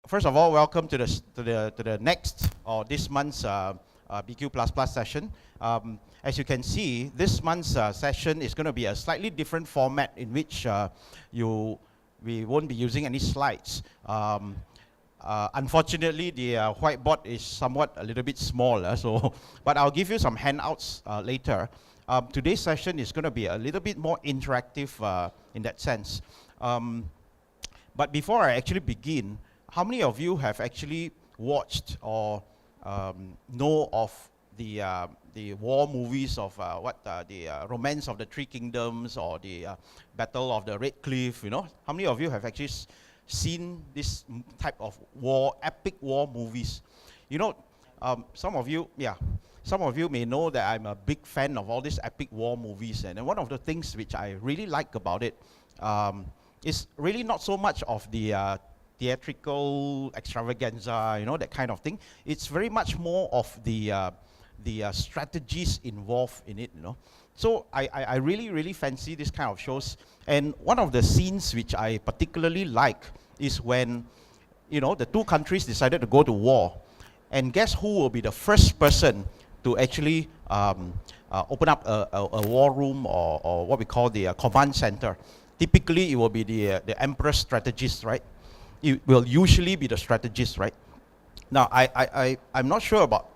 First of all, welcome to the next or this month's BQ++ session. As you can see, this month's session is going to be a slightly different format in which we won't be using any slides. Unfortunately, the whiteboard is somewhat a little bit smaller, but I'll give you some handouts later. Today's session is going to be a little bit more interactive in that sense. But before I actually begin, how many of you have actually watched or know of the war movies of the Romance of the Three Kingdoms or the Battle of the Red Cliff? You know, how many of you have actually seen this type of epic war movies? You know, some of you may know that I'm a big fan of all these epic war movies, and one of the things which I really like about it is really not so much of the theatrical extravaganza, you know, that kind of thing. It's very much more of the strategies involved in it, you know. So I really fancy this kind of shows. And one of the scenes which I particularly like is when, you know, the two countries decided to go to war. And guess who will be the first person to actually open up a war room or what we call the command center? Typically, it will be the emperor's strategist, right? It will usually be the strategist, right? Now, I'm not sure about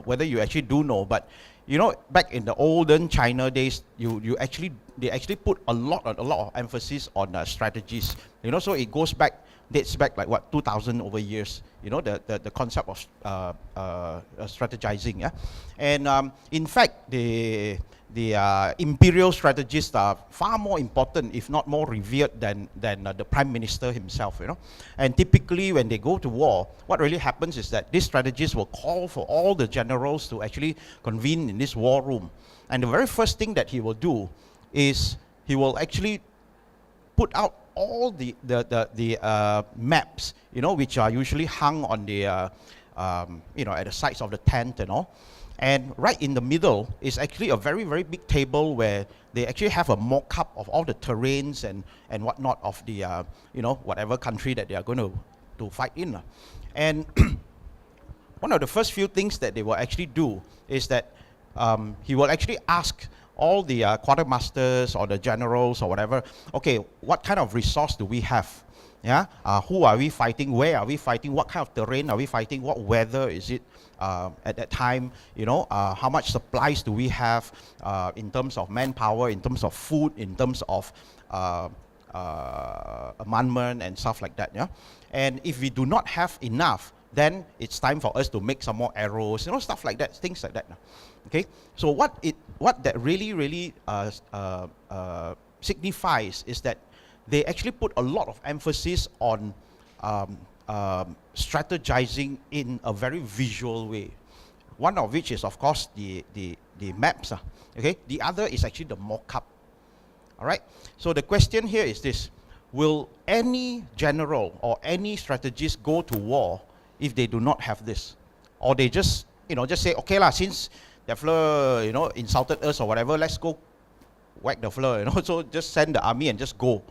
whether you actually do know, but you know, back in the olden China days, they actually put a lot of emphasis on strategies. You know, so it dates back like what 2,000 over years. You know, the concept of strategizing, yeah. And in fact, the imperial strategists are far more important, if not more revered than the prime minister himself, you know. And typically when they go to war, what really happens is that these strategists will call for all the generals to actually convene in this war room. And the very first thing that he will do is he will actually put out all the maps, you know, which are usually hung on the, you know, at the sides of the tent and all. And right in the middle is actually a very big table where they actually have a mock-up of all the terrains and whatnot of the, you know, whatever country that they are going to fight in. And one of the first few things that they will actually do is that he will actually ask all the quartermasters or the generals or whatever, okay, what kind of resource do we have? Yeah, who are we fighting? Where are we fighting? What kind of terrain are we fighting? What weather is it at that time? You know, how much supplies do we have in terms of manpower, in terms of food, in terms of armament and stuff like that. Yeah, and if we do not have enough, then it's time for us to make some more arrows. You know, stuff like that, things like that. Okay, so what that really signifies is that they actually put a lot of emphasis on strategizing in a very visual way. One of which is, of course, the maps. Okay, the other is actually the mock-up. All right. So the question here is this: will any general or any strategist go to war if they do not have this, or they just say, okay lah, since the fella, you know, insulted us or whatever, let's go whack the fella, you know, so just send the army and just go.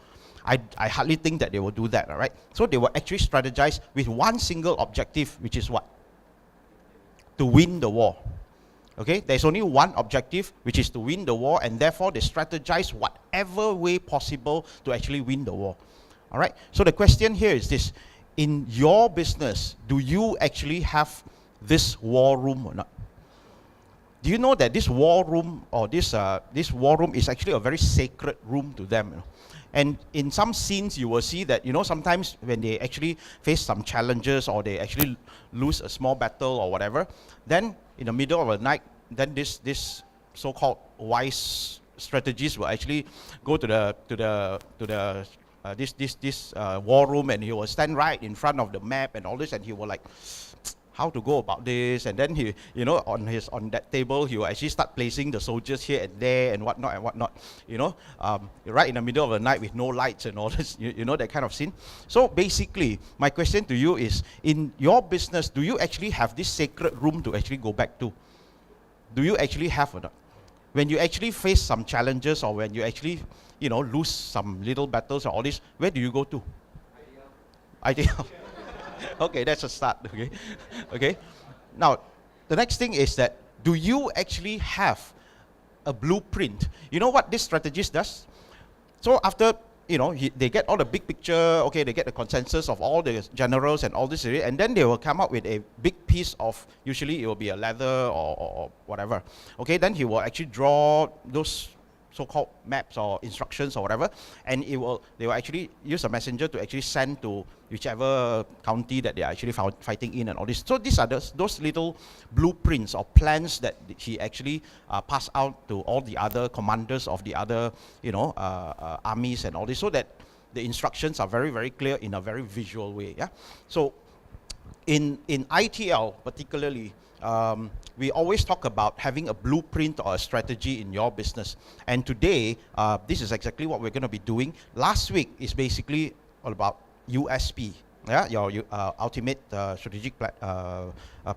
I hardly think that they will do that, all right? So they will actually strategize with one single objective, which is what? To win the war. Okay, there's only one objective, which is to win the war, and therefore they strategize whatever way possible to actually win the war. All right, so the question here is this: in your business, do you actually have this war room or not? Do you know that this war room or this war room is actually a very sacred room to them? You know? And in some scenes, you will see that, you know, sometimes when they actually face some challenges or they actually lose a small battle or whatever, then in the middle of the night, then this so-called wise strategist will actually go to this war room, and he will stand right in front of the map and all this, and he will like, how to go about this, and then he, you know, on that table, he will actually start placing the soldiers here and there and whatnot, you know, right in the middle of the night with no lights and all this, you know, that kind of scene. So basically, my question to you is, in your business, do you actually have this sacred room to actually go back to? Do you actually have or not? When you actually face some challenges, or when you actually, you know, lose some little battles or all this, where do you go to? ITL. Okay, that's a start. Okay, okay. Now, the next thing is that do you actually have a blueprint? You know what this strategist does? So after they get all the big picture, okay, they get the consensus of all the generals and all this, and then they will come up with a big piece of, usually it will be a leather or whatever. Okay, then he will actually draw those so-called maps or instructions or whatever, and they will actually use a messenger to actually send to whichever county that they are actually fighting in and all this. So these are those little blueprints or plans that he actually pass out to all the other commanders of the other armies and all this, so that the instructions are very, very clear in a very visual way. Yeah. So in ITL particularly, we always talk about having a blueprint or a strategy in your business. And today, this is exactly what we're going to be doing. Last week is basically all about USP, yeah, your ultimate strategic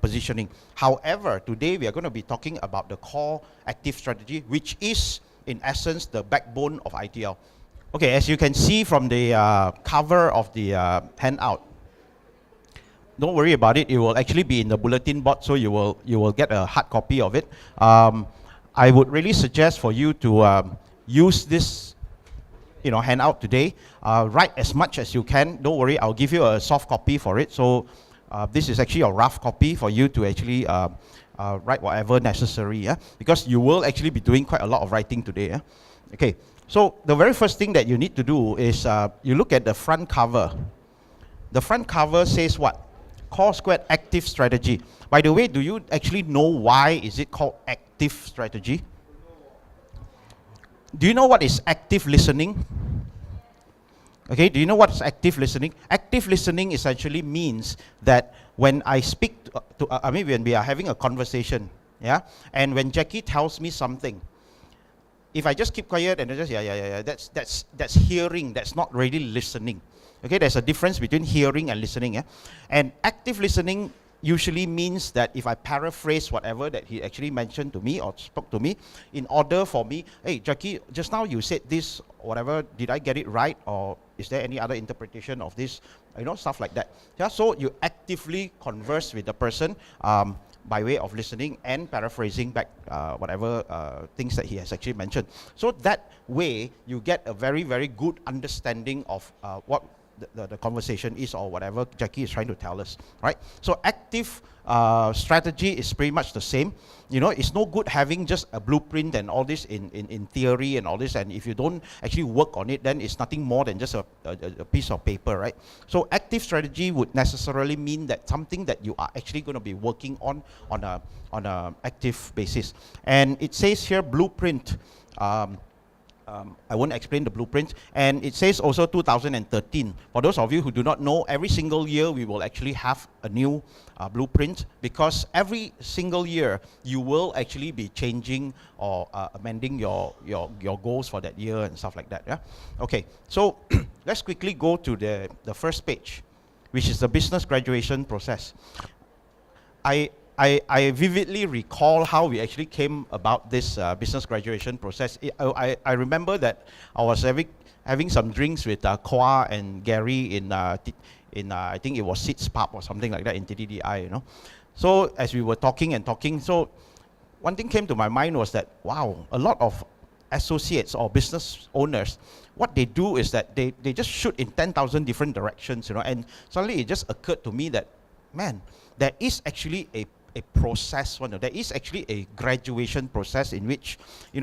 positioning. However, today we are going to be talking about the core active strategy, which is in essence the backbone of ITL. Okay, as you can see from the cover of the handout, don't worry about it. It will actually be in the bulletin board, so you will get a hard copy of it. I would really suggest for you to use this handout today. Write as much as you can. Don't worry, I'll give you a soft copy for it. So this is actually a rough copy for you to actually write whatever necessary. Yeah? Because you will actually be doing quite a lot of writing today. Yeah? Okay. So the very first thing that you need to do is you look at the front cover. The front cover says what? Core2 active strategy. By the way, do you actually know why is it called active strategy? Do you know what is active listening? Okay, do you know what is active listening? Active listening essentially means that when I speak when we are having a conversation, yeah, and when Jackie tells me something, if I just keep quiet and just that's hearing, that's not really listening. Okay, there's a difference between hearing and listening. Yeah? And active listening usually means that if I paraphrase whatever that he actually mentioned to me or spoke to me, in order for me, hey, Jackie, just now you said this, whatever, did I get it right? Or is there any other interpretation of this? Stuff like that. Yeah, so you actively converse with the person by way of listening and paraphrasing back whatever things that he has actually mentioned. So that way, you get a very, very good understanding of what the conversation is or whatever Jackie is trying to tell us, right? So active strategy is pretty much the same. It's no good having just a blueprint and all this in theory and all this, and if you don't actually work on it, then it's nothing more than just a piece of paper, right? So active strategy would necessarily mean that something that you are actually going to be working on a active basis. And it says here blueprint. I won't explain the blueprint, and it says also 2013. For those of you who do not know, every single year we will actually have a new blueprint, because every single year you will actually be changing or amending your goals for that year and stuff like that. Yeah. Okay. So let's quickly go to the first page, which is the business graduation process. I vividly recall how we actually came about this business graduation process. I remember that I was having some drinks with Kwa and Gary in I think it was Sid's Pub or something like that in TTDI, So as we were talking, so one thing came to my mind was that, wow, a lot of associates or business owners, what they do is that they just shoot in 10,000 different directions, and suddenly it just occurred to me that, man, there is actually a process. There is actually a graduation process in which,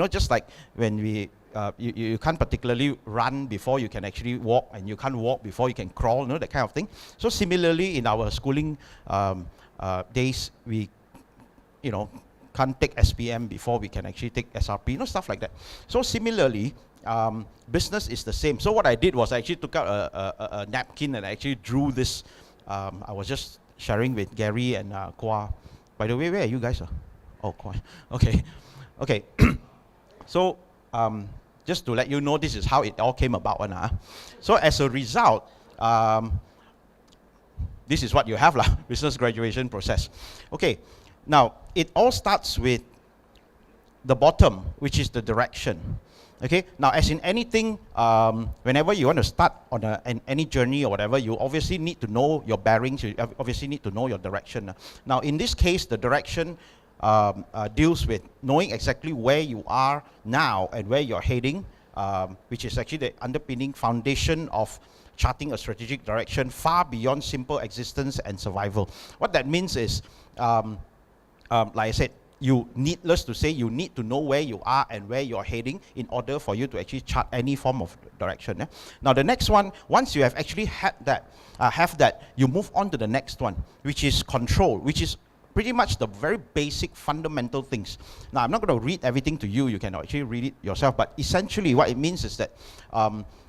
just like when we, you can't particularly run before you can actually walk, and you can't walk before you can crawl, that kind of thing. So similarly, in our schooling days, we, can't take SPM before we can actually take SRP, stuff like that. So similarly, business is the same. So what I did was I actually took out a napkin and I actually drew this. I was just sharing with Gary and Kwa. By the way, where are you guys? Oh, Kwa. Okay. Okay. So just to let you know, this is how it all came about. So as a result, this is what you have, business graduation process. Okay. Now, it all starts with the bottom, which is the direction. Okay, now as in anything, whenever you want to start on any journey or whatever, you obviously need to know your bearings, you obviously need to know your direction. Now in this case, the direction deals with knowing exactly where you are now and where you're heading, which is actually the underpinning foundation of charting a strategic direction far beyond simple existence and survival. What that means is, like I said, needless to say, you need to know where you are and where you're heading in order for you to actually chart any form of direction. Yeah? Now the next one, once you have actually had that, you move on to the next one, which is control, which is pretty much the very basic fundamental things. Now I'm not going to read everything to you, you can actually read it yourself, but essentially what it means is that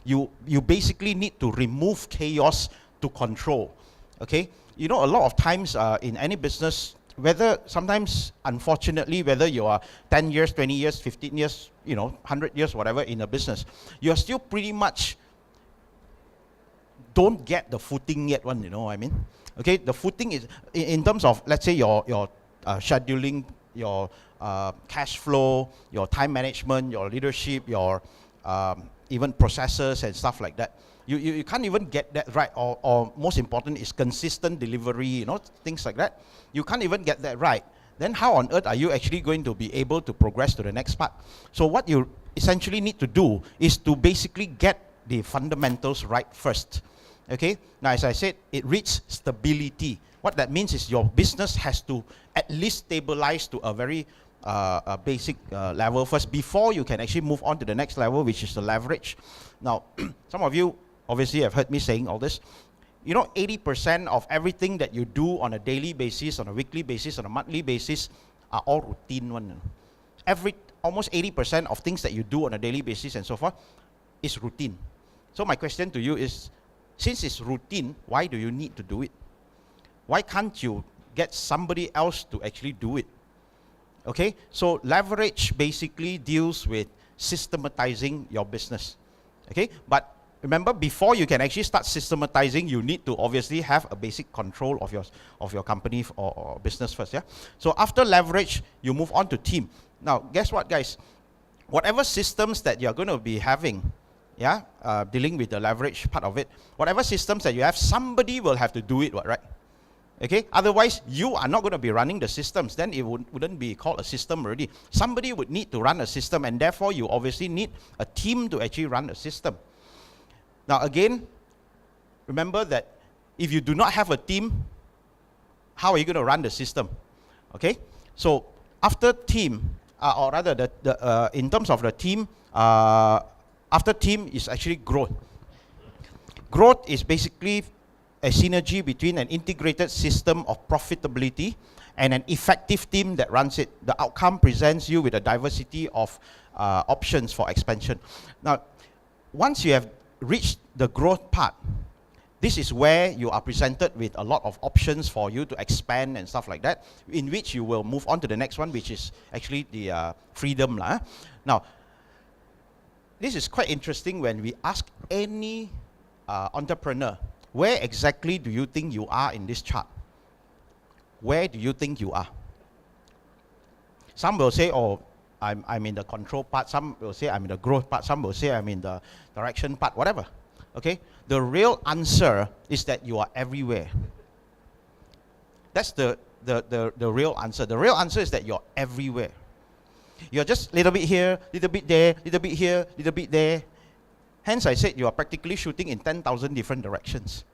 you basically need to remove chaos to control. Okay, you know, a lot of times in any business, whether sometimes, unfortunately, whether you are 10 years, 20 years, 15 years, 100 years, whatever, in a business, you're still pretty much don't get the footing yet one, you know what I mean? Okay, the footing is, in terms of, let's say, your scheduling, your cash flow, your time management, your leadership, your even processes and stuff like that. You can't even get that right, or most important is consistent delivery, things like that. You can't even get that right. Then how on earth are you actually going to be able to progress to the next part? So what you essentially need to do is to basically get the fundamentals right first. Okay, now as I said, it reaches stability. What that means is your business has to at least stabilize to a very basic level first before you can actually move on to the next level, which is the leverage. Now, some of you obviously have heard me saying all this. 80% of everything that you do on a daily basis, on a weekly basis, on a monthly basis are all routine one. Almost 80% of things that you do on a daily basis and so forth is routine. So my question to you is, since it's routine, why do you need to do it? Why can't you get somebody else to actually do it? Okay, so leverage basically deals with systematizing your business. Okay, but remember, before you can actually start systematizing, you need to obviously have a basic control of your company or business first. Yeah. So after leverage, you move on to team. Now, guess what, guys? Whatever systems that you're going to be having, dealing with the leverage part of it, whatever systems that you have, somebody will have to do it, right? Okay. Otherwise, you are not going to be running the systems. Then it wouldn't be called a system already. Somebody would need to run a system, and therefore you obviously need a team to actually run a system. Now again, remember that if you do not have a team, how are you going to run the system? Okay, so after team, or rather in terms of the team, after team is actually growth. Growth is basically a synergy between an integrated system of profitability and an effective team that runs it. The outcome presents you with a diversity of options for expansion. Now, once you have reached the growth part, this is where you are presented with a lot of options for you to expand and stuff like that, in which you will move on to the next one, which is actually the freedom. Now, this is quite interesting when we ask any entrepreneur, where exactly do you think you are in this chart? Where do you think you are? Some will say, oh, I'm in the control part, some will say I'm in the growth part, some will say I'm in the direction part, whatever. Okay? The real answer is that you are everywhere. That's the real answer. The real answer is that you're everywhere. You're just a little bit here, little bit there, little bit here, little bit there. Hence I said you are practically shooting in 10,000 different directions.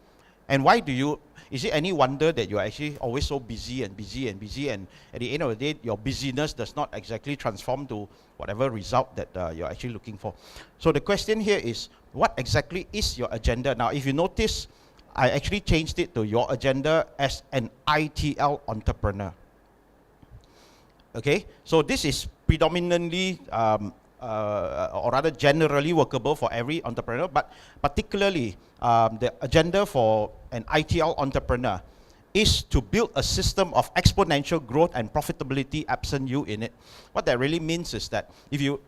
And why do you, is it any wonder that you're actually always so busy and busy and busy, and at the end of the day, your busyness does not exactly transform to whatever result that you're actually looking for? So the question here is, what exactly is your agenda? Now, if you notice, I actually changed it to your agenda as an ITL entrepreneur. Okay, so this is predominantly, or rather generally workable for every entrepreneur, but particularly the agenda for an ITL entrepreneur is to build a system of exponential growth and profitability absent you in it. What that really means is that if you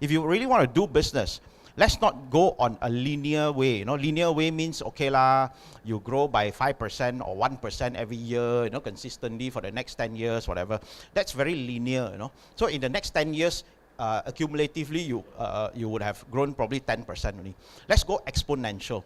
really want to do business, let's not go on a linear way. Linear way means, okay lah, you grow by 5% or 1% every year, consistently for the next 10 years, whatever. That's very linear, So in the next 10 years, accumulatively you would have grown probably 10% only. Let's go exponential.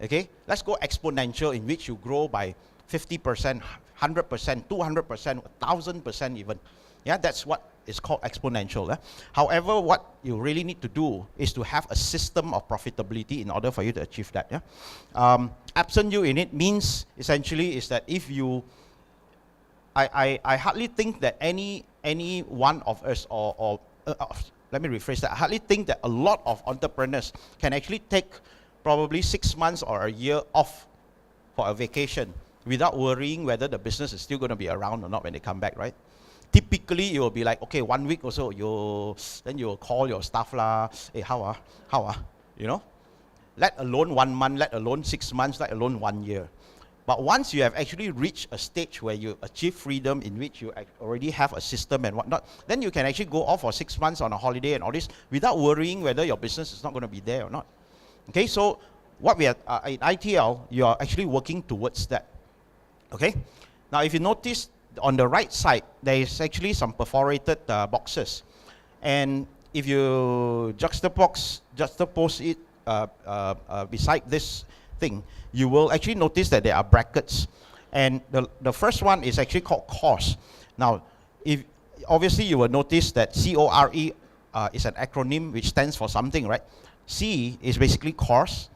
Okay, let's go exponential, in which you grow by 50%, 100%, 200%, 1,000% even. Yeah, that's what is called exponential. However, what you really need to do is to have a system of profitability in order for you to achieve that. Yeah? Absent you in it means essentially is that if you, I hardly think that any one of us, let me rephrase that, I hardly think that a lot of entrepreneurs can actually take probably 6 months or a year off for a vacation without worrying whether the business is still going to be around or not when they come back, right? Typically, it will be like, okay, 1 week or so, then you will call your staff lah, hey, how you know? Let alone 1 month, let alone 6 months, let alone 1 year. But once you have actually reached a stage where you achieve freedom, in which you already have a system and whatnot, then you can actually go off for 6 months on a holiday and all this without worrying whether your business is not going to be there or not. Okay, so what we are in ITL, you are actually working towards that. Okay, now if you notice on the right side, there is actually some perforated boxes, and if you juxtapose it beside this thing, you will actually notice that there are brackets, and the first one is actually called cost. Now, if obviously you will notice that CORE is an acronym which stands for something, right? C is basically cost,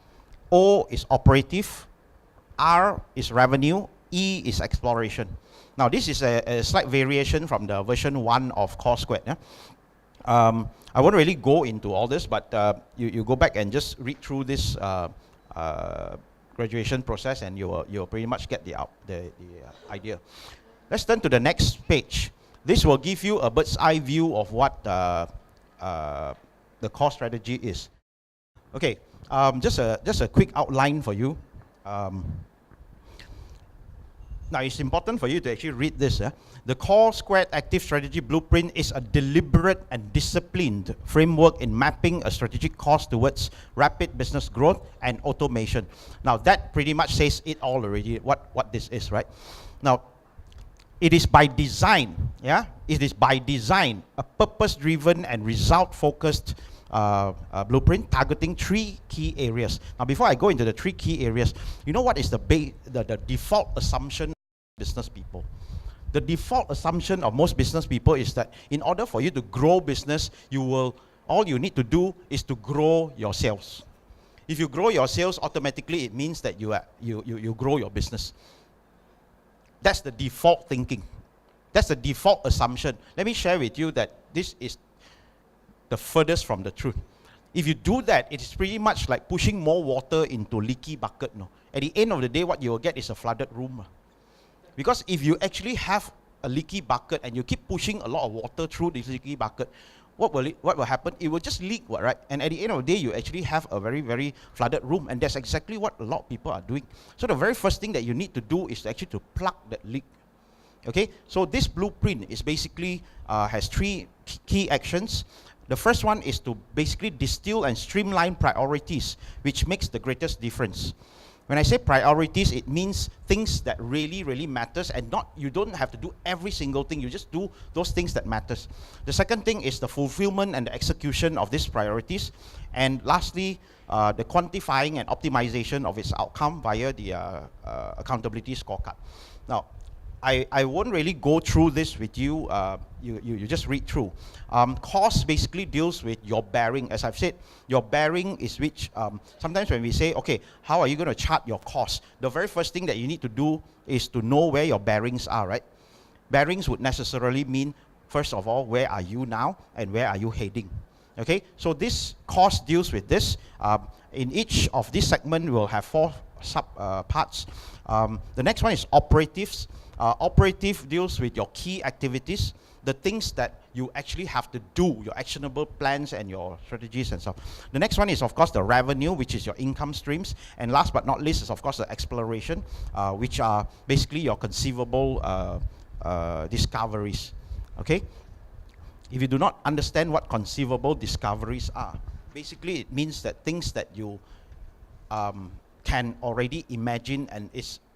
O is operative, R is revenue, E is exploration. Now this is a slight variation from the version 1 of CORE2. Yeah? I won't really go into all this, but you go back and just read through this graduation process, and you'll pretty much get the idea. Let's turn to the next page. This will give you a bird's eye view of what the core strategy is. Okay, just a quick outline for you. Now it's important for you to actually read this. The CORE2 Active Strategy Blueprint is a deliberate and disciplined framework in mapping a strategic course towards rapid business growth and automation. Now that pretty much says it all already, what this is, right? Now, it is by design, yeah? It is by design, a purpose-driven and result-focused blueprint targeting 3 key areas. Now, before I go into the 3 key areas, you know what is the default assumption of business people? The default assumption of most business people is that in order for you to grow business, all you need to do is to grow your sales. If you grow your sales, automatically it means that you grow your business. That's the default thinking. That's the default assumption. Let me share with you that this is the furthest from the truth. If you do that, it's pretty much like pushing more water into leaky bucket. No? At the end of the day, what you will get is a flooded room. Because if you actually have a leaky bucket and you keep pushing a lot of water through this leaky bucket, what will happen? It will just leak, right? And at the end of the day, you actually have a very, very flooded room, and that's exactly what a lot of people are doing. So the very first thing that you need to do is actually to plug that leak. Okay, so this blueprint is basically has 3 key actions. The first one is to basically distill and streamline priorities, which makes the greatest difference. When I say priorities, it means things that really, really matters, and you don't have to do every single thing. You just do those things that matters. The second thing is the fulfillment and the execution of these priorities. And lastly, the quantifying and optimization of its outcome via the accountability scorecard. Now, I won't really go through this with you. You just read through. Cost basically deals with your bearing. As I've said, your bearing is which, sometimes when we say, okay, how are you going to chart your cost? The very first thing that you need to do is to know where your bearings are, right? Bearings would necessarily mean, first of all, where are you now and where are you heading? Okay, so this cost deals with this. In each of this segment, we'll have 4 sub parts. The next one is operatives. Operative deals with your key activities, the things that you actually have to do, your actionable plans and your strategies and stuff. The next one is, of course, the revenue, which is your income streams. And last but not least is, of course, the exploration, which are basically your conceivable discoveries. Okay? If you do not understand what conceivable discoveries are, basically it means that things that you can already imagine and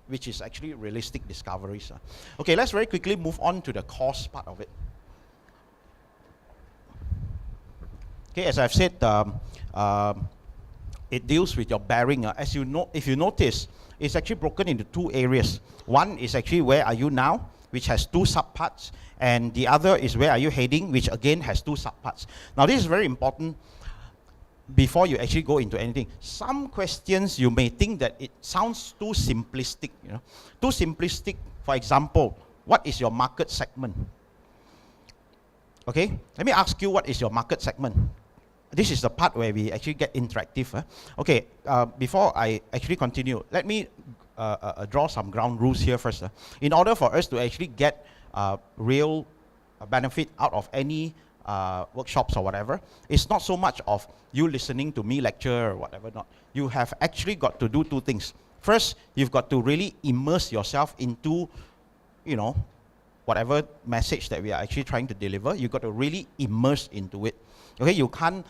which is actually realistic discoveries. Okay, let's very quickly move on to the cost part of it. Okay, as I've said, it deals with your bearing. As you know, if you notice, it's actually broken into two areas. One is actually where are you now, which has two subparts, and the other is where are you heading, which again has two subparts. Now this is very important before you actually go into anything. Some questions you may think that it sounds too simplistic, too simplistic. For example, what is your market segment? Okay, let me ask you, what is your market segment? This is the part where we actually get interactive. Okay, before I actually continue, let me draw some ground rules here first. In order for us to actually get real benefit out of any workshops or whatever, it's not so much of you listening to me lecture or whatever not. You have actually got to do two things. First, you've got to really immerse yourself into, whatever message that we are actually trying to deliver. You've got to really immerse into it. Okay, you can't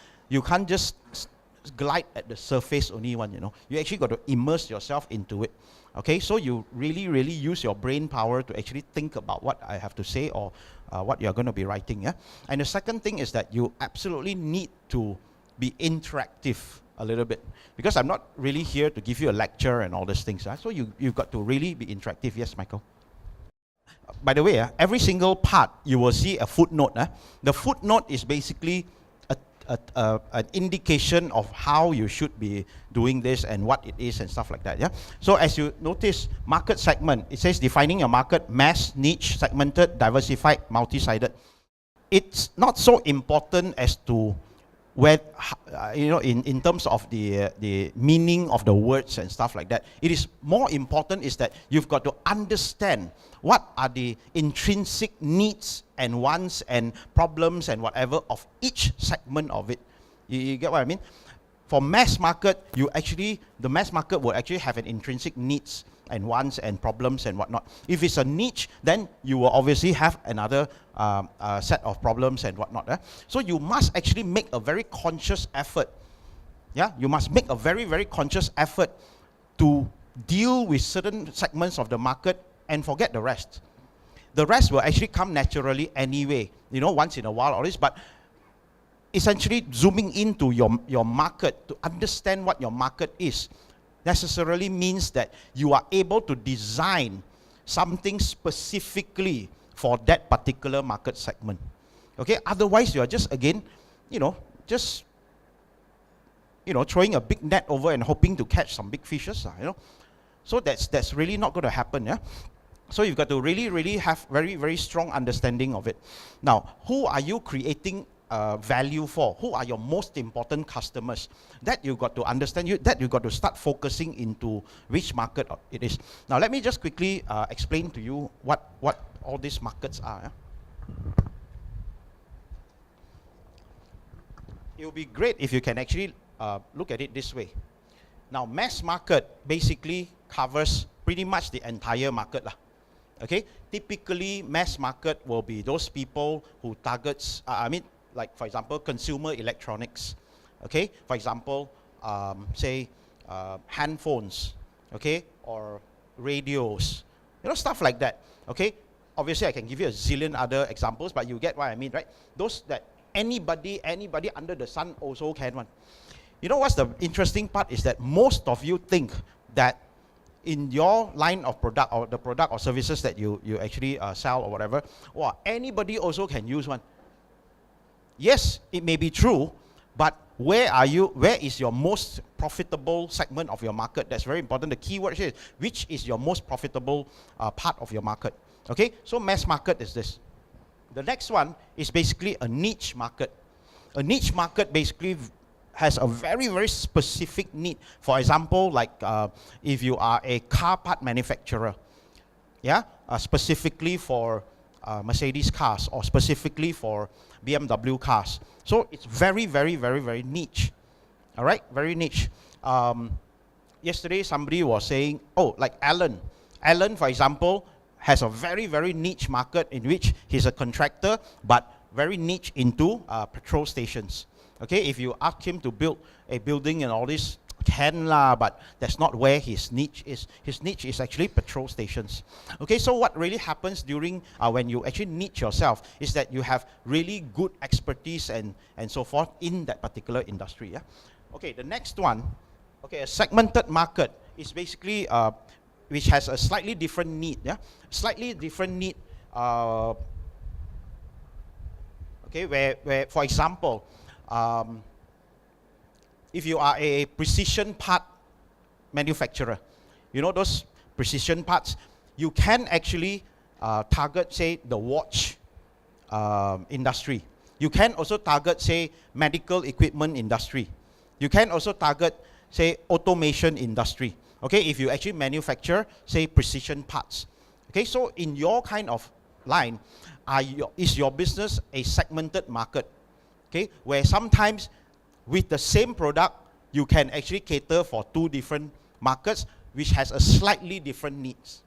just glide at the surface only one, You actually got to immerse yourself into it. Okay, so you really use your brain power to actually think about what I have to say or what you're going to be writing. Yeah. And the second thing is that you absolutely need to be interactive a little bit, because I'm not really here to give you a lecture and all these things. So you've got to really be interactive. Yes, Michael. By the way, every single part you will see a footnote. The footnote is basically an indication of how you should be doing this and what it is and stuff like that. Yeah. So as you notice, market segment, it says defining your market: mass, niche, segmented, diversified, multi-sided. It's not so important as to where, in terms of the meaning of the words and stuff like that. It is more important is that you've got to understand what are the intrinsic needs and wants and problems and whatever of each segment of it. You get what I mean? For mass market, the mass market will actually have an intrinsic needs and wants and problems and whatnot. If it's a niche, then you will obviously have another set of problems and whatnot. So you must actually make a very conscious effort. Yeah, you must make a very, very conscious effort to deal with certain segments of the market and forget the rest. The rest will actually come naturally anyway, once in a while or this, but essentially zooming into your market to understand what your market is necessarily means that you are able to design something specifically for that particular market segment. Okay, otherwise you are just, again, throwing a big net over and hoping to catch some big fishes, So that's really not going to happen, yeah. So you've got to really have very, very strong understanding of it. Now, who are you creating value for? Who are your most important customers? That you've got to understand. That you've got to start focusing into which market it is. Now, let me just quickly explain to you what all these markets are. Yeah? It will be great if you can actually look at it this way. Now, mass market basically covers pretty much the entire market. Okay, typically mass market will be those people who targets, like for example, consumer electronics. Okay, for example, say handphones, okay, or radios, stuff like that. Okay, obviously I can give you a zillion other examples, but you get what I mean, right? Those that anybody under the sun also can one. What's the interesting part is that most of you think that in your line of product or the product or services that you actually sell or whatever, anybody also can use one. Yes, it may be true, but where is your most profitable segment of your market? That's very important. The keyword here is, which is your most profitable part of your market? Okay, so mass market is this. The next one is basically a niche market. A niche market basically has a very, very specific need. For example, like if you are a car part manufacturer, yeah, specifically for Mercedes cars or specifically for BMW cars. So it's very, very, very, very niche. All right, very niche. Yesterday somebody was saying, like Alan. Alan, for example, has a very, very niche market in which he's a contractor, but very niche into petrol stations. Okay, if you ask him to build a building and all this, can lah, but that's not where his niche is. His niche is actually petrol stations. Okay, so what really happens during when you actually niche yourself is that you have really good expertise and so forth in that particular industry. Yeah. Okay, the next one. Okay, a segmented market is basically which has a slightly different need. Yeah, slightly different need. Okay, where for example. If you are a precision part manufacturer, you know those precision parts, you can actually target, say, the watch industry. You can also target, say, medical equipment industry. You can also target, say, automation industry. Okay, if you actually manufacture, say, precision parts. Okay, so in your kind of line, is your business a segmented market? Okay, where sometimes with the same product, you can actually cater for two different markets which has a slightly different needs.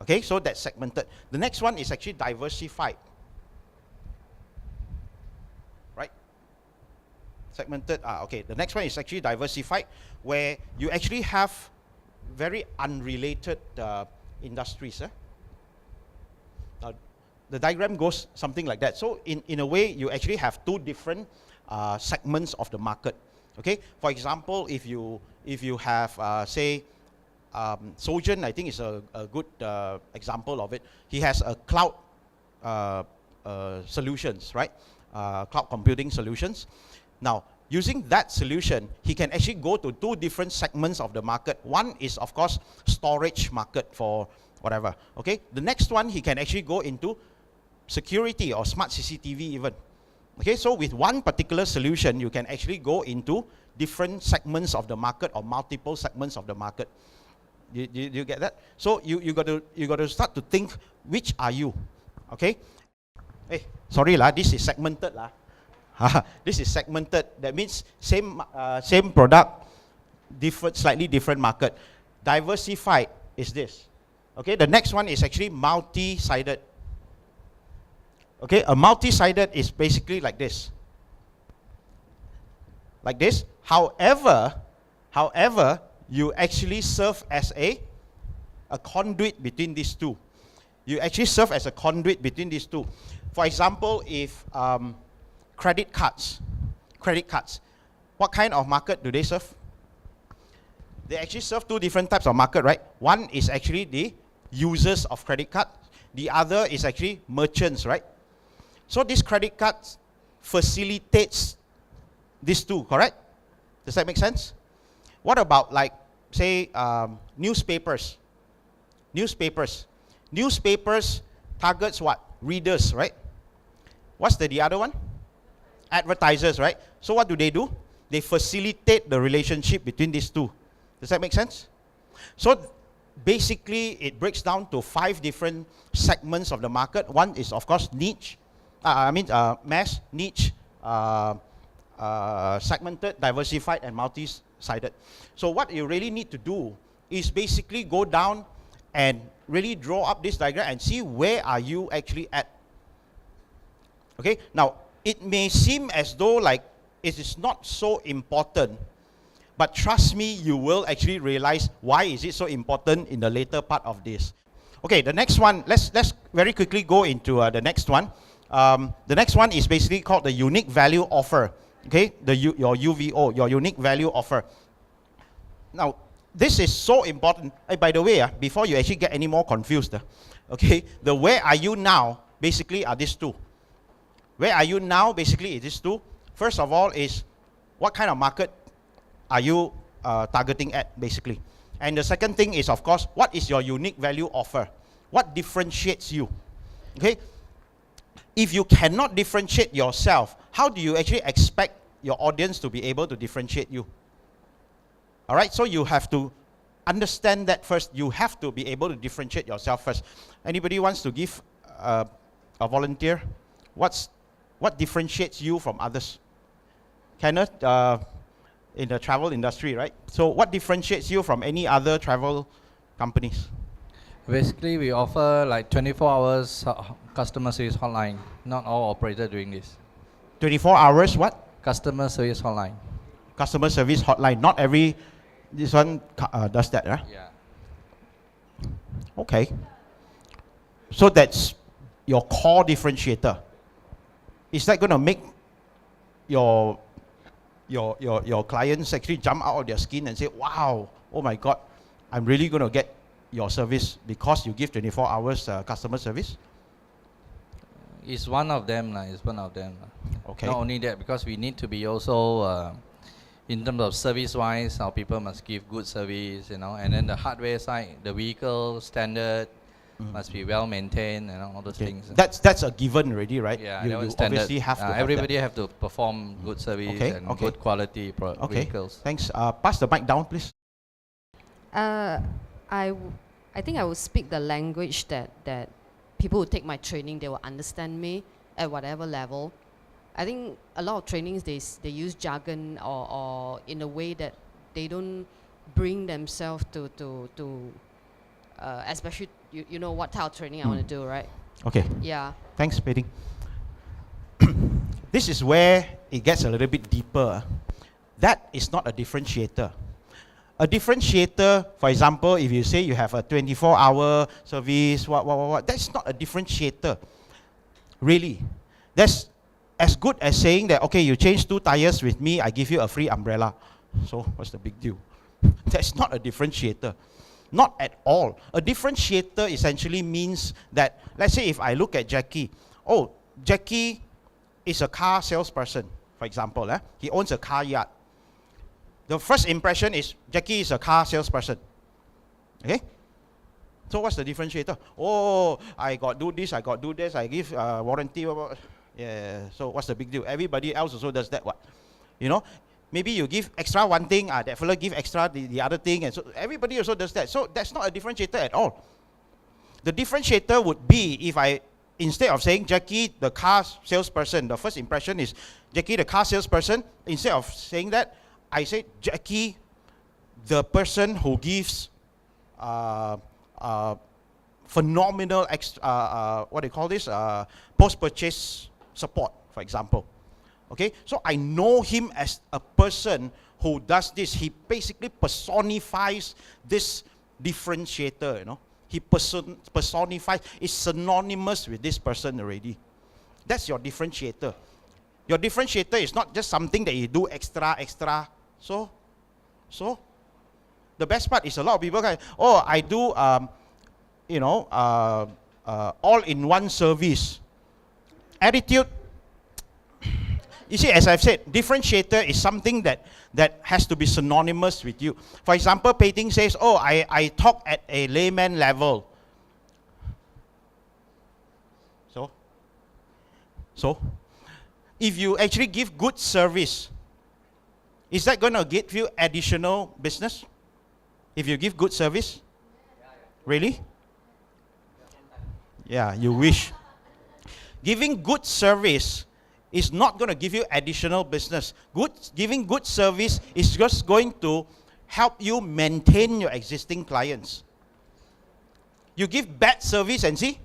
Okay, so that's segmented. The next one is actually diversified. Right? Segmented, okay. The next one is actually diversified, where you actually have very unrelated industries. Now, the diagram goes something like that. So in a way, you actually have two different segments of the market. Okay, for example, if you have say Sojourn, I think is a good example of it. He has a cloud solutions, right? Cloud computing solutions. Now, using that solution, he can actually go to two different segments of the market. One is, of course, storage market for whatever. Okay, the next one he can actually go into security or smart CCTV even. Okay, so with one particular solution, you can actually go into different segments of the market or multiple segments of the market. You get that? So you got to start to think, which are you? Okay. Hey, sorry lah, this is segmented lah. This is segmented. That means same product, slightly different market. Diversified is this. Okay, the next one is actually multi-sided. Okay, a multi-sided is basically like this. Like this. However, you actually serve as a conduit between these two. You actually serve as a conduit between these two. For example, if credit cards, what kind of market do they serve? They actually serve two different types of market, right? One is actually the users of credit card. The other is actually merchants, right? So this credit card facilitates these two, correct? Does that make sense? What about, like, say, newspapers? Newspapers targets what? Readers, right? What's the other one? Advertisers, right? So what do? They facilitate the relationship between these two. Does that make sense? So basically, it breaks down to 5 different segments of the market. One is, of course, niche. Mass, niche, segmented, diversified, and multi-sided. So what you really need to do is basically go down and really draw up this diagram and see where are you actually at. Okay, now it may seem as though like it is not so important, but trust me, you will actually realize why is it so important in the later part of this. Okay, the next one, let's very quickly go into the next one. The next one is basically called the unique value offer. Okay, your UVO, your unique value offer. Now, this is so important. Hey, by the way, before you actually get any more confused, okay, the where are you now basically are these two. Where are you now basically is these two. First of all is what kind of market are you targeting at basically. And the second thing is, of course, what is your unique value offer? What differentiates you? Okay. If you cannot differentiate yourself, how do you actually expect your audience to be able to differentiate you? All right, so you have to understand that first. You have to be able to differentiate yourself first. Anybody wants to give a volunteer? What differentiates you from others? Kenneth, in the travel industry, right? So what differentiates you from any other travel companies? Basically, we offer like 24 hours customer service hotline. Not all operators doing this. 24 hours what? Customer service hotline. customer service hotline. Not every, this one does that, right? Yeah. Okay. So that's your core differentiator. Is that going to make your clients actually jump out of their skin and say, wow, oh my God, I'm really going to get your service because you give 24 hours customer service? It's one of them. It's one of them. Okay. Not only that, because we need to be also, in terms of service-wise, our people must give good service, and then the hardware side, the vehicle standard must be well maintained, all those things. That's a given already, right? Yeah, you obviously have to have everybody that. have to perform good service and good quality vehicles. Thanks. Pass the mic down, please. I think I will speak the language that people who take my training, they will understand me at whatever level. I think a lot of trainings, they use jargon or in a way that they don't bring themselves to especially, you know what type of training I want to do, right? Okay. Yeah. Thanks, Pei. This is where it gets a little bit deeper. That is not a differentiator. A differentiator, for example, if you say you have a 24-hour service, that's not a differentiator. Really. That's as good as saying that, okay, you change 2 tires with me, I give you a free umbrella. So what's the big deal? That's not a differentiator. Not at all. A differentiator essentially means that, let's say if I look at Jackie, oh, Jackie is a car salesperson, for example. He owns a car yard. The first impression is Jackie is a car salesperson. Okay? So what's the differentiator? Oh, I got do this, I got do this, I give warranty. Yeah, so what's the big deal? Everybody else also does that, what? Maybe you give extra one thing, that fellow give extra the other thing, and so everybody also does that. So that's not a differentiator at all. The differentiator would be if I, instead of saying Jackie the car salesperson, the first impression is Jackie the car salesperson, instead of saying that, I say Jackie the person who gives phenomenal what do you call this, post-purchase support, for example. Okay, so I know him as a person who does this. He basically personifies this differentiator, He personifies, is synonymous with this person already. That's your differentiator. Your differentiator is not just something that you do extra. So, the best part is a lot of people go, oh, I do, all-in-one service. Attitude. You see, as I've said, differentiator is something that has to be synonymous with you. For example, Pei Ting says, oh, I talk at a layman level. So, if you actually give good service, is that going to give you additional business? If you give good service? Really? Yeah, you wish. Giving good service is not going to give you additional business. Giving good service is just going to help you maintain your existing clients. You give bad service and see?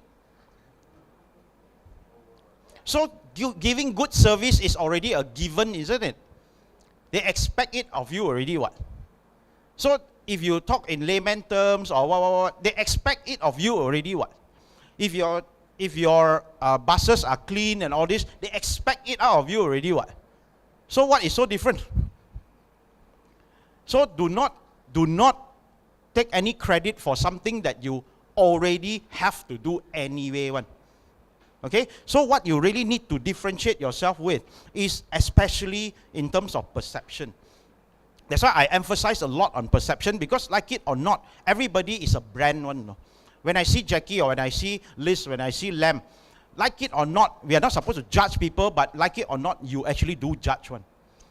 So giving good service is already a given, isn't it? They expect it of you already, what? So if you talk in layman terms or what, they expect it of you already, what? If your buses are clean and all this, they expect it out of you already, what? So what is so different? So do not take any credit for something that you already have to do anyway, one. Okay? So what you really need to differentiate yourself with is especially in terms of perception. That's why I emphasize a lot on perception, because like it or not, everybody is a brand one. No? When I see Jackie or when I see Liz, when I see Lam, like it or not, we are not supposed to judge people, but like it or not, you actually do judge one.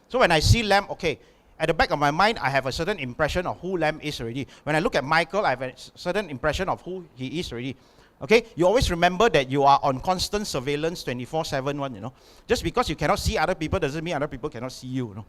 So when I see Lam, okay, at the back of my mind, I have a certain impression of who Lam is already. When I look at Michael, I have a certain impression of who he is already. Okay, you always remember that you are on constant surveillance 24/7 one, Just because you cannot see other people doesn't mean other people cannot see you,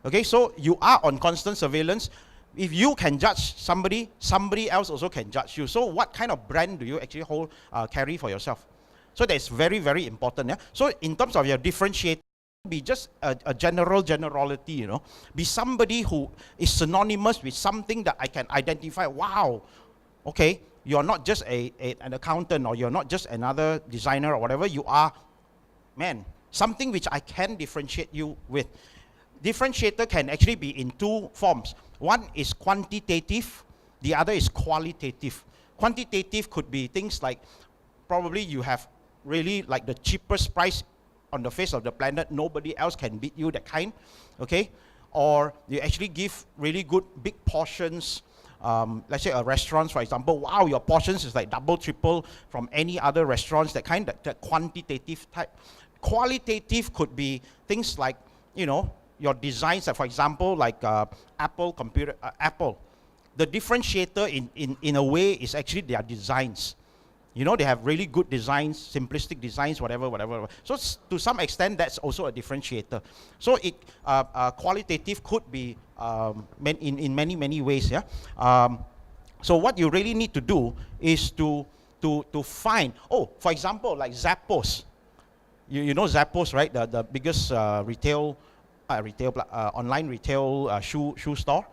Okay, so you are on constant surveillance. If you can judge somebody, somebody else also can judge you. So what kind of brand do you actually carry for yourself? So that's very, very important. Yeah? So in terms of your differentiate, be just a generality, you know. Be somebody who is synonymous with something that I can identify. Wow, okay, you're not just an accountant, or you're not just another designer or whatever. You are, man, something which I can differentiate you with. Differentiator can actually be in two forms. One is quantitative, the other is qualitative. Quantitative could be things like, probably you have really like the cheapest price on the face of the planet, nobody else can beat you, that kind, okay? Or you actually give really good big portions. Let's say a restaurant, for example, wow, your portions is like double, triple from any other restaurants, that kind, that quantitative type. Qualitative could be things like, you know, your designs, for example, like Apple. The differentiator in a way is actually their designs. You know, they have really good designs, simplistic designs, whatever. So to some extent, that's also a differentiator. So it qualitative could be in many ways. Yeah. So what you really need to do is to find. Oh, for example, like Zappos. You know Zappos, right? The biggest online retail shoe store.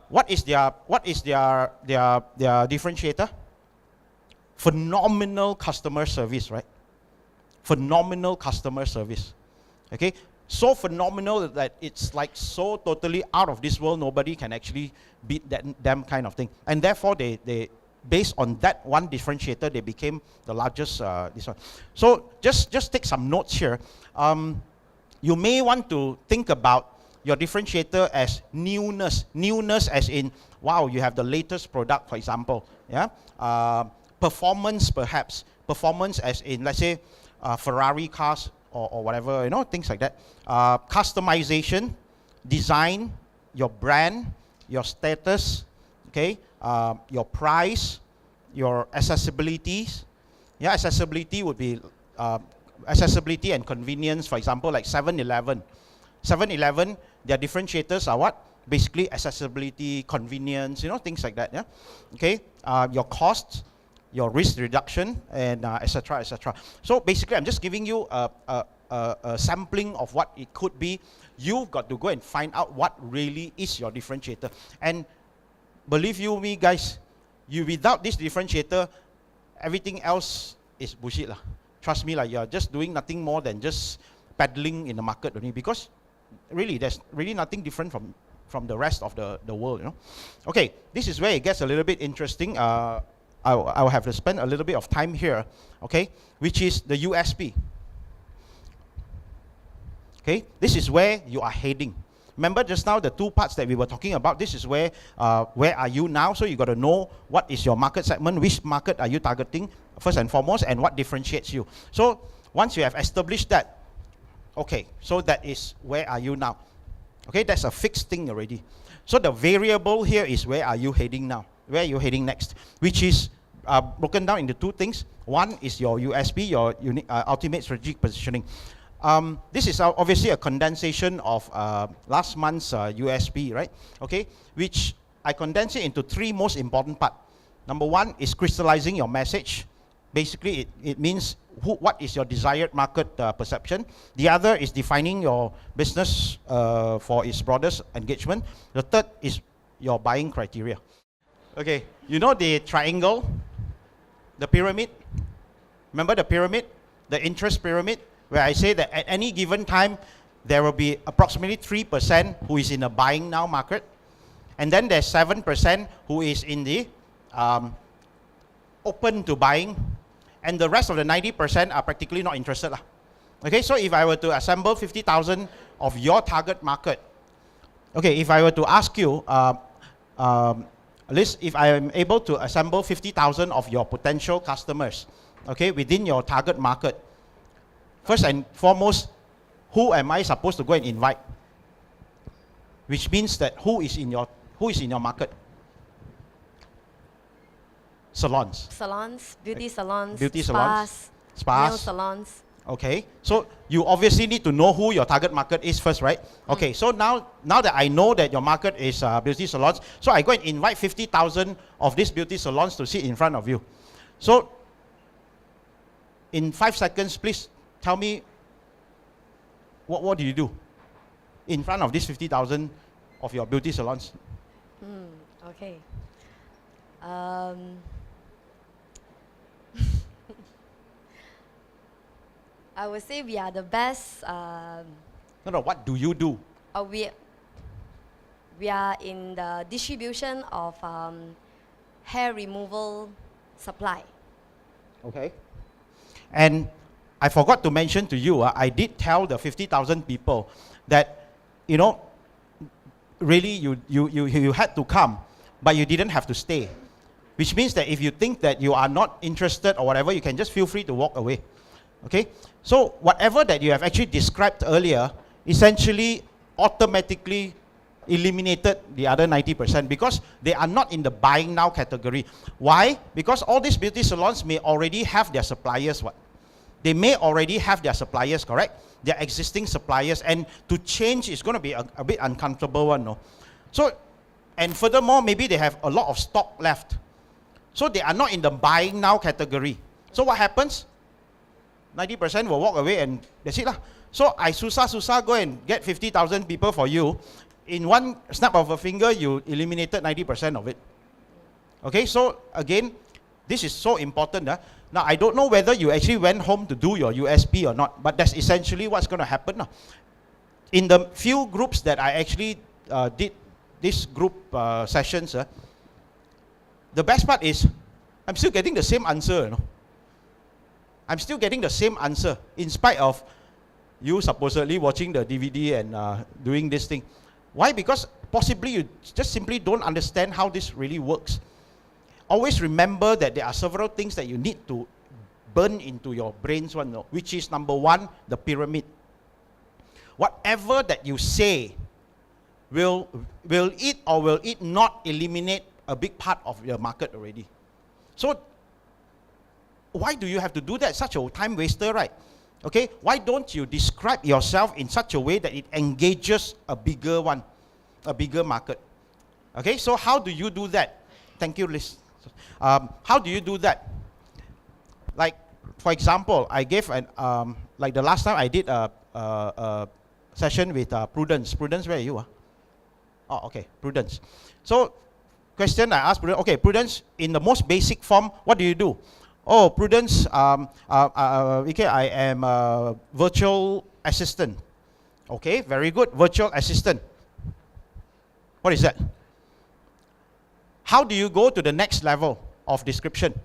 What is their differentiator? Phenomenal customer service, right? Phenomenal customer service. Okay, so phenomenal that it's like so totally out of this world, nobody can actually beat them kind of thing. And therefore they based on that one differentiator, they became the largest this one. So just take some notes here. You may want to think about your differentiator as newness. Newness as in, wow, you have the latest product, for example. Yeah. Performance, perhaps. Performance as in, let's say, Ferrari cars or whatever, you know, things like that. Customization, design, your brand, your status, okay, your price, your accessibility. Yeah, accessibility would be accessibility and convenience, for example, like 7-Eleven. 7-Eleven, their differentiators are what? Basically accessibility, convenience, you know, things like that, yeah? Okay, your costs, your risk reduction, and etc. So basically, I'm just giving you a sampling of what it could be. You've got to go and find out what really is your differentiator. And believe you me, guys, without this differentiator, everything else is bullshit lah. Trust me, like you're just doing nothing more than just peddling in the market only, because really there's really nothing different from the rest of the world, you know. Okay, this is where it gets a little bit interesting. I'll have to spend a little bit of time here, okay, which is the USP. Okay, this is where you are heading. Remember just now the two parts that we were talking about. This is where are you now? So you got to know what is your market segment, which market are you targeting first and foremost, and what differentiates you. So once you have established that, okay, so that is where are you now. Okay, that's a fixed thing already. So the variable here is where are you heading now? Where are you heading next? Which is broken down into two things. One is your USP, your ultimate strategic positioning. This is obviously a condensation of last month's USP, right? Okay, which I condense it into three most important parts. Number one is crystallizing your message. Basically, it means what is your desired market perception. The other is defining your business for its broadest engagement. The third is your buying criteria. Okay, you know the triangle, the pyramid? Remember the pyramid? The interest pyramid? Where I say that at any given time, there will be approximately 3% who is in the buying now market. And then there's 7% who is in the open to buying. And the rest of the 90% are practically not interested. Okay, so if I were to assemble 50,000 of your target market, okay, if I were to ask you, at least if I am able to assemble 50,000 of your potential customers, okay, within your target market, first and foremost, who am I supposed to go and invite? Which means that who is in your market? Salons. Salons, beauty salons, beauty salons, nail salons. Okay, so you obviously need to know who your target market is first, right? Okay, so now that I know that your market is beauty salons, so I go and invite 50,000 of these beauty salons to sit in front of you. So in 5 seconds, please tell me what do you do in front of these 50,000 of your beauty salons? Okay. I would say we are the best. No, what do you do? We are in the distribution of hair removal supply. Okay. And I forgot to mention to you, I did tell the 50,000 people that, you know, really you had to come, but you didn't have to stay. Which means that if you think that you are not interested or whatever, you can just feel free to walk away. Okay? So whatever that you have actually described earlier, essentially automatically eliminated the other 90% because they are not in the buying now category. Why? Because all these beauty salons may already have their suppliers. What? They may already have their suppliers, correct? Their existing suppliers, and to change is going to be a bit uncomfortable one, no? So, and furthermore, maybe they have a lot of stock left. So they are not in the buying now category. So what happens? 90% will walk away and that's it lah. So I susah go and get 50,000 people for you. In one snap of a finger, you eliminated 90% of it. Okay, so again, this is so important. Now, I don't know whether you actually went home to do your USP or not, but that's essentially what's going to happen. In the few groups that I actually did this group sessions, the best part is I'm still getting the same answer. You know? I'm still getting the same answer in spite of you supposedly watching the DVD and doing this thing. Why? Because possibly you just simply don't understand how this really works. Always remember that there are several things that you need to burn into your brains, which is number one, the pyramid. Whatever that you say, will it or will it not eliminate a big part of your market already? So why do you have to do that? Such a time waster, right? Okay, why don't you describe yourself in such a way that it engages a bigger one, a bigger market? Okay, so how do you do that? Thank you, Liz. How do you do that? Like, for example, I gave an, like the last time I did a session with Prudence. Prudence, where are you? Oh, okay, Prudence. So, question I asked Prudence, okay, Prudence, in the most basic form, what do you do? Oh, Prudence, okay, I am a virtual assistant. Okay, very good, virtual assistant. What is that? How do you go to the next level of description?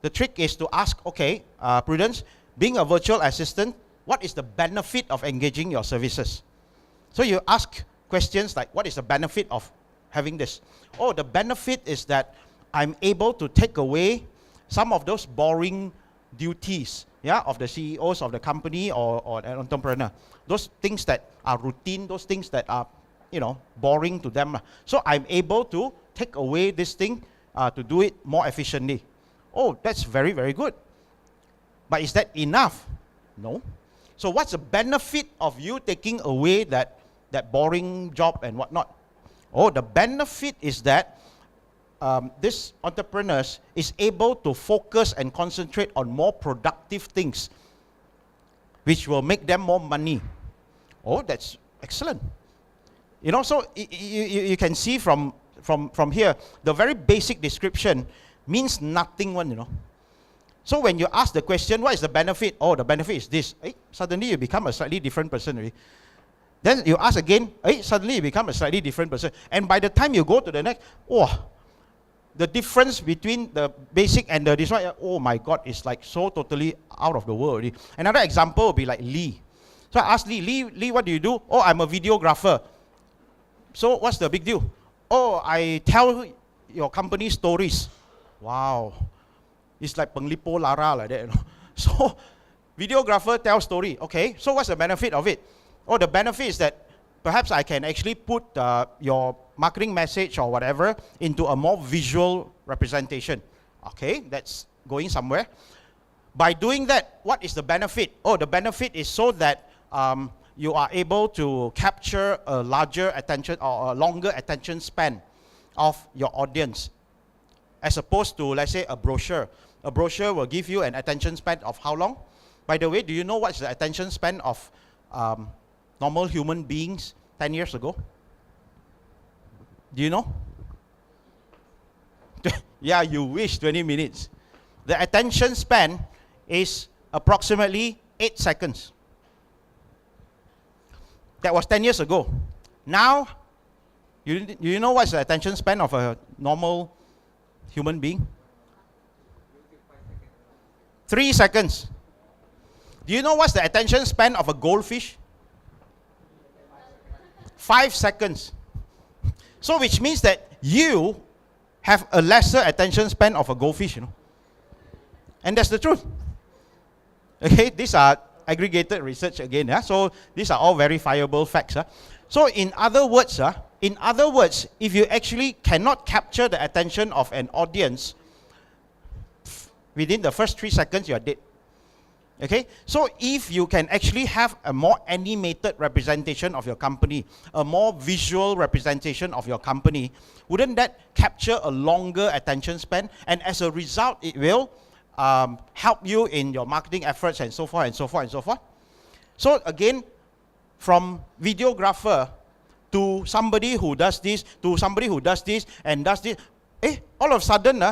The trick is to ask, okay, Prudence, being a virtual assistant, what is the benefit of engaging your services? So you ask questions like, what is the benefit of having this? Oh, the benefit is that I'm able to take away some of those boring duties, yeah, of the CEOs of the company or an entrepreneur. Those things that are routine, those things that are, you know, boring to them. So I'm able to take away this thing to do it more efficiently. Oh, that's very, very good. But is that enough? No. So what's the benefit of you taking away that boring job and whatnot? Oh, the benefit is that this entrepreneur is able to focus and concentrate on more productive things, which will make them more money. Oh, that's excellent. You know, so you can see from here, the very basic description means nothing one, you know. So when you ask the question, what is the benefit? Oh, the benefit is this. Suddenly you become a slightly different person already. Then you ask again, suddenly you become a slightly different person. And by the time you go to the next, the difference between the basic and this one, oh my God, it's like so totally out of the world already. Another example would be like Lee. So I asked Lee, what do you do? Oh, I'm a videographer. So what's the big deal? Oh, I tell your company stories. Wow. It's like penglipo lara like that, you know. So videographer tells story. Okay, so what's the benefit of it? Oh, the benefit is that perhaps I can actually put your marketing message or whatever into a more visual representation. Okay, that's going somewhere. By doing that, what is the benefit? Oh, the benefit is so that you are able to capture a larger attention or a longer attention span of your audience, as opposed to, let's say, a brochure. A brochure will give you an attention span of how long? By the way, do you know what's the attention span of normal human beings 10 years ago? Do you know? Yeah, you wish 20 minutes. The attention span is approximately 8 seconds. That was 10 years ago. Now, you know what's the attention span of a normal human being? 3 seconds. Do you know what's the attention span of a goldfish? 5 seconds. So which means that you have a lesser attention span of a goldfish, you know. And that's the truth. Okay, these are aggregated research again. Yeah? So these are all verifiable facts. So in other words, if you actually cannot capture the attention of an audience within the first 3 seconds, you are dead. Okay, so if you can actually have a more animated representation of your company, a more visual representation of your company, wouldn't that capture a longer attention span? And as a result, it will help you in your marketing efforts and so forth and so forth and so forth. So again, from videographer to somebody who does this, to somebody who does this and does this, all of a sudden,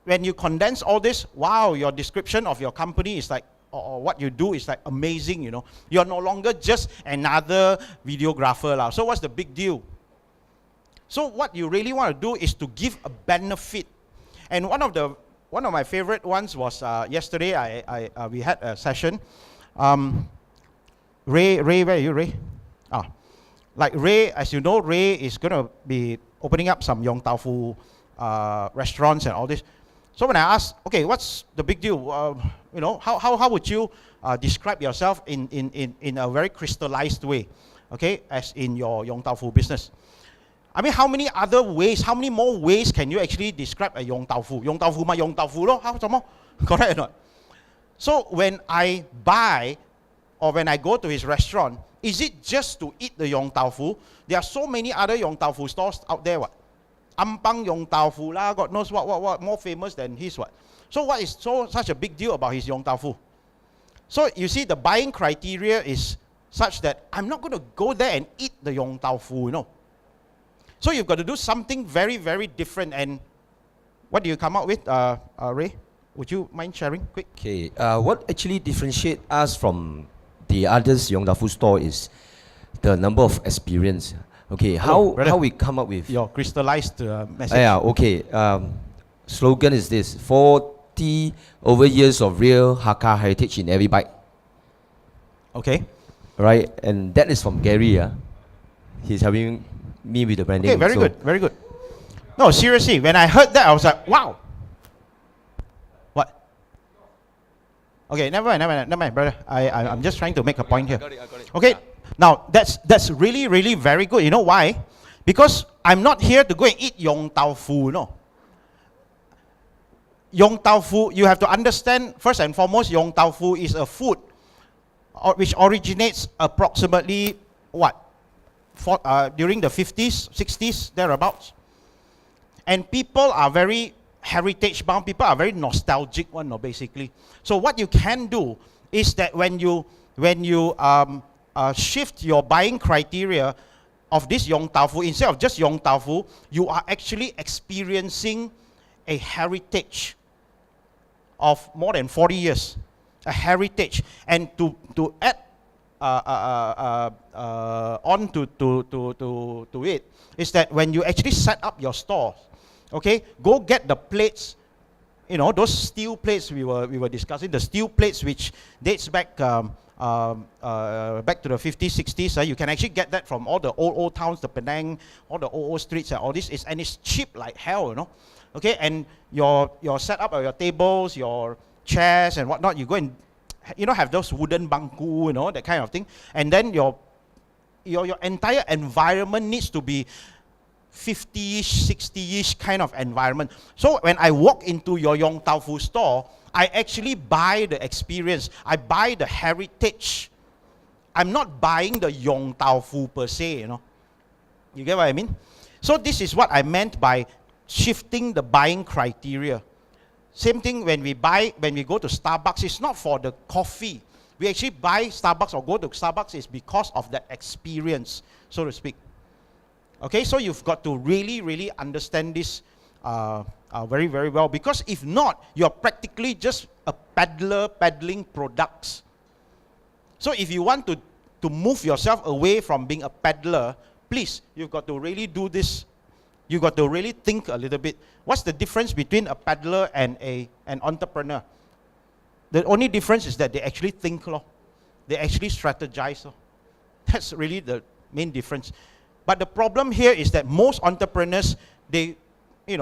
when you condense all this, wow, your description of your company is like, or what you do is like amazing, you know. You're no longer just another videographer. So what's the big deal? So what you really want to do is to give a benefit. And one of my favorite ones was yesterday, we had a session. Ray, where are you, Ray? Like Ray, as you know, Ray is going to be opening up some Yong Tau Fu restaurants and all this. So when I asked, okay, what's the big deal? You know, how would you describe yourself in a very crystallized way, okay, as in your Yong Tau Fu business? I mean, how many other ways, how many more ways can you actually describe a Yong Tau Fu? Yong Tau Fu ma Yong Tau Fu lo, how some more? Correct or not? So when I buy or when I go to his restaurant, is it just to eat the Yong Tau Fu? There are so many other Yong Tau Fu stores out there, what? Ampang Yong Tau Fu lah, God knows what more famous than his what. So what is such a big deal about his Yong Tau Fu? So you see, the buying criteria is such that I'm not going to go there and eat the Yong Tau Fu, you know. So you've got to do something very, very different. And what do you come up with, Ray? Would you mind sharing quick? Okay, what actually differentiates us from the others Yong Tau Fu store is the number of experience. Okay, how we come up with your crystallized message? Yeah, okay. Slogan is this: 40 over years of real Hakka heritage in every bite. Okay. Right, and that is from Gary. He's helping me with the branding. Okay, very good, very good. No, seriously, when I heard that, I was like, wow. What? Okay, never mind, brother. I'm just trying to make a point here. I got it. Okay. Now, that's really, really very good. You know why? Because I'm not here to go and eat Yong Tau Fu, no. Yong Tau Fu, you have to understand, first and foremost, Yong Tau Fu is a food which originates approximately, during the 50s, 60s, thereabouts. And people are very heritage-bound, people are very nostalgic one, no, basically. So what you can do is that when you shift your buying criteria of this Yong Tau Fu, instead of just Yong Tau Fu, you are actually experiencing a heritage of more than 40 years, a heritage. And to add on to it is that when you actually set up your stores, okay, go get the plates, you know, those steel plates we were discussing, the steel plates which dates back back to the 50s, 60s. You can actually get that from all the old towns, the Penang, all the old streets and all this, and it's cheap like hell, you know. Okay, and your setup of your tables, your chairs and whatnot, you go and, you know, have those wooden bangku, you know, that kind of thing. And then your entire environment needs to be 50-ish, 60-ish kind of environment. So when I walk into your Yong Tau Fu store, I actually buy the experience. I buy the heritage. I'm not buying the Yong Tau Fu per se, you know. You get what I mean? So this is what I meant by shifting the buying criteria. Same thing when we go to Starbucks, it's not for the coffee. We actually buy Starbucks or go to Starbucks is because of that experience, so to speak. Okay, so you've got to really, really understand this very, very well, because if not, you're practically just a peddler peddling products. So if you want to move yourself away from being a peddler, please, you've got to really do this. You've got to really think a little bit. What's the difference between a peddler and an entrepreneur? The only difference is that they actually think, they actually strategize. That's really the main difference. But the problem here is that most entrepreneurs, they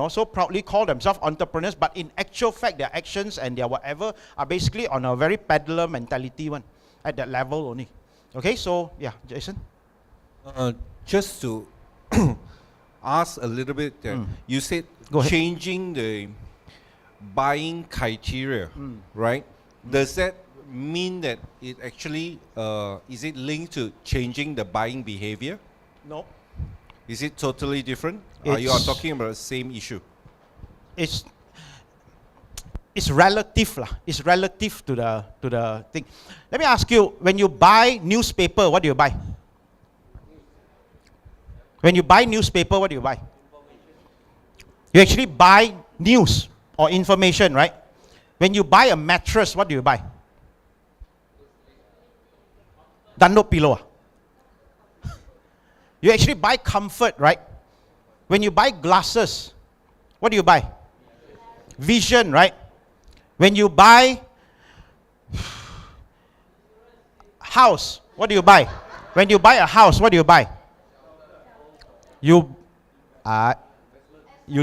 so proudly call themselves entrepreneurs, but in actual fact, their actions and their whatever are basically on a very peddler mentality one, at that level only. Okay, so yeah, Jason? Just to ask a little bit, you said changing the buying criteria, right? Does that mean that it actually, is it linked to changing the buying behavior? No. Is it totally different? You are talking about the same issue? It's relative lah. It's relative to the thing. Let me ask you, when you buy newspaper, what do you buy? When you buy newspaper, what do you buy? You actually buy news or information, right? When you buy a mattress, what do you buy? Dunlop pillow. You actually buy comfort, right? When you buy glasses, what do you buy? Vision, right? When you buy house, what do you buy? When you buy a house, what do you buy? You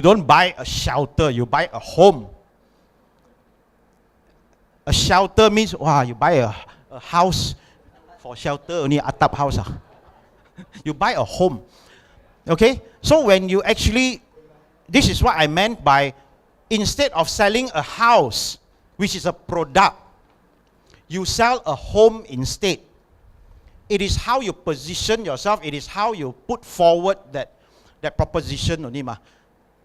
don't buy a shelter, you buy a home. A shelter means, wow, you buy a house for shelter, only a atap house. You buy a home. Okay? So when you actually, this is what I meant by, instead of selling a house, which is a product, you sell a home instead. It is how you position yourself, it is how you put forward that proposition only.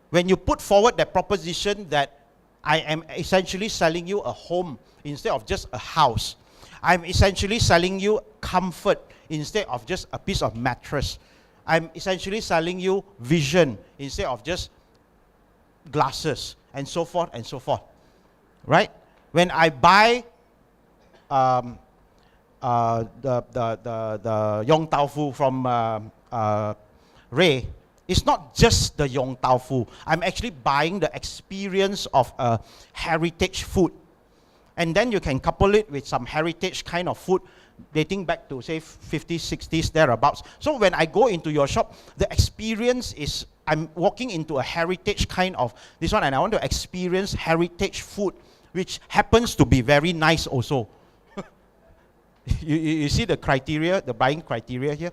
When you put forward that proposition that I am essentially selling you a home instead of just a house. I'm essentially selling you comfort instead of just a piece of mattress. I'm essentially selling you vision instead of just glasses, and so forth and so forth. Right? When I buy the Yong Tau Fu from Ray, it's not just the Yong Tau Fu. I'm actually buying the experience of a heritage food. And then you can couple it with some heritage kind of food dating back to, say, 50s, 60s, thereabouts. So when I go into your shop, the experience is, I'm walking into a heritage kind of this one, and I want to experience heritage food, which happens to be very nice also. you see the criteria, the buying criteria here?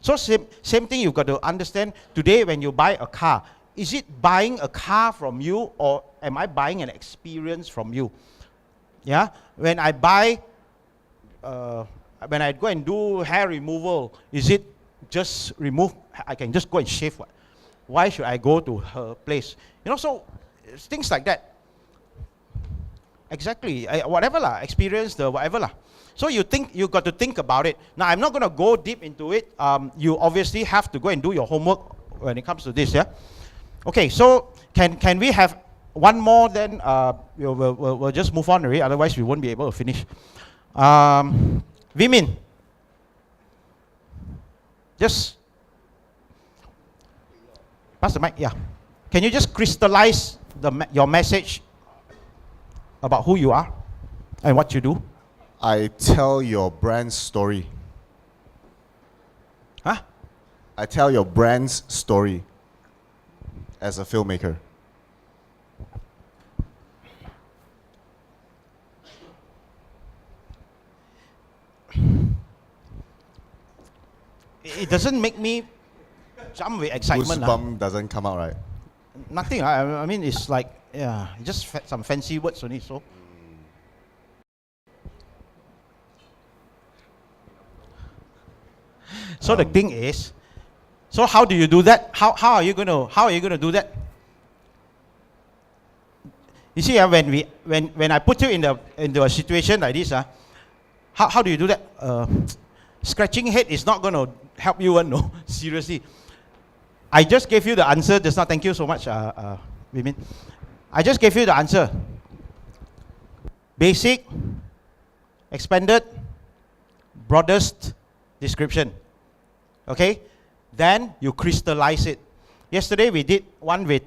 So same thing, you've got to understand, today when you buy a car, is it buying a car from you, or am I buying an experience from you? Yeah, when I buy, when I go and do hair removal, is it just remove, I can just go and shave? Why should I go to her place? So things like that. Exactly, whatever lah, experience the whatever lah. So you got to think about it. Now I'm not going to go deep into it. You obviously have to go and do your homework when it comes to this, yeah? Okay, so can we have one more, then we'll just move on already, otherwise we won't be able to finish. Vimin, just pass the mic, yeah. Can you just crystallize your message about who you are and what you do? I tell your brand's story. Huh? I tell your brand's story as a filmmaker. It doesn't make me jump with excitement. Goosebump doesn't come out, right? Nothing. I mean, it's like, yeah, just some fancy words only. So the thing is, so how do you do that? How are you going to do that? You see, when I put you into a situation like this, How do you do that? Scratching head is not going to help you, no, seriously. I just gave you the answer just now. Thank you so much, Vimin. I just gave you the answer. Basic, expanded, broadest description. Okay? Then you crystallize it. Yesterday we did one with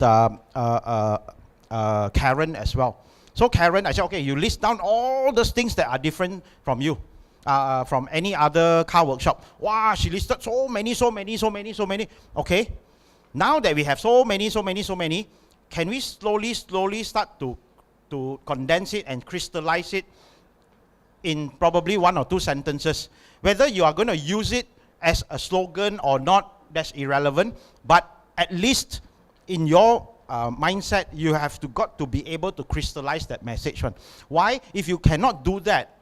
Karen as well. So Karen, I said, okay, you list down all those things that are different from you, from any other car workshop. Wow, she listed so many. Okay, now that we have so many, can we slowly start to condense it and crystallize it in probably 1 or 2 sentences? Whether you are going to use it as a slogan or not, that's irrelevant, but at least in your mindset, you have got to be able to crystallize that message one. Why? If you cannot do that,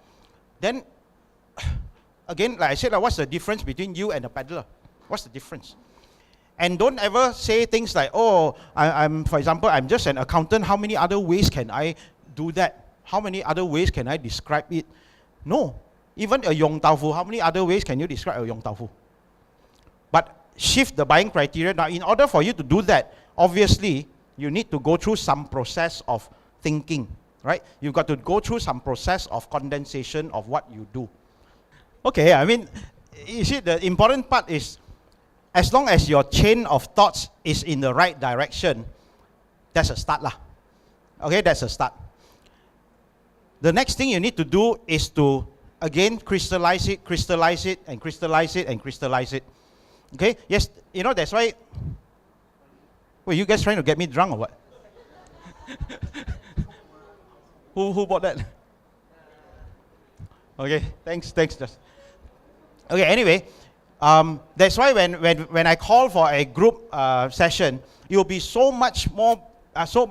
then again, like I said, what's the difference between you and a peddler? What's the difference? And don't ever say things like, oh, for example, I'm just an accountant. How many other ways can I do that? How many other ways can I describe it? No. Even a Yong Tau Fu, how many other ways can you describe a Yong Tau Fu? But shift the buying criteria. Now, in order for you to do that, obviously, you need to go through some process of thinking, right? You've got to go through some process of condensation of what you do. Okay, I mean, you see, the important part is, as long as your chain of thoughts is in the right direction, that's a start lah. Okay, that's a start. The next thing you need to do is to, again, crystallize it, and crystallize it. Okay, yes, you know, that's why. Were you guys trying to get me drunk or what? Who bought that? Okay, thanks, just. Okay, anyway, that's why when I call for a group session, it will be so much more, so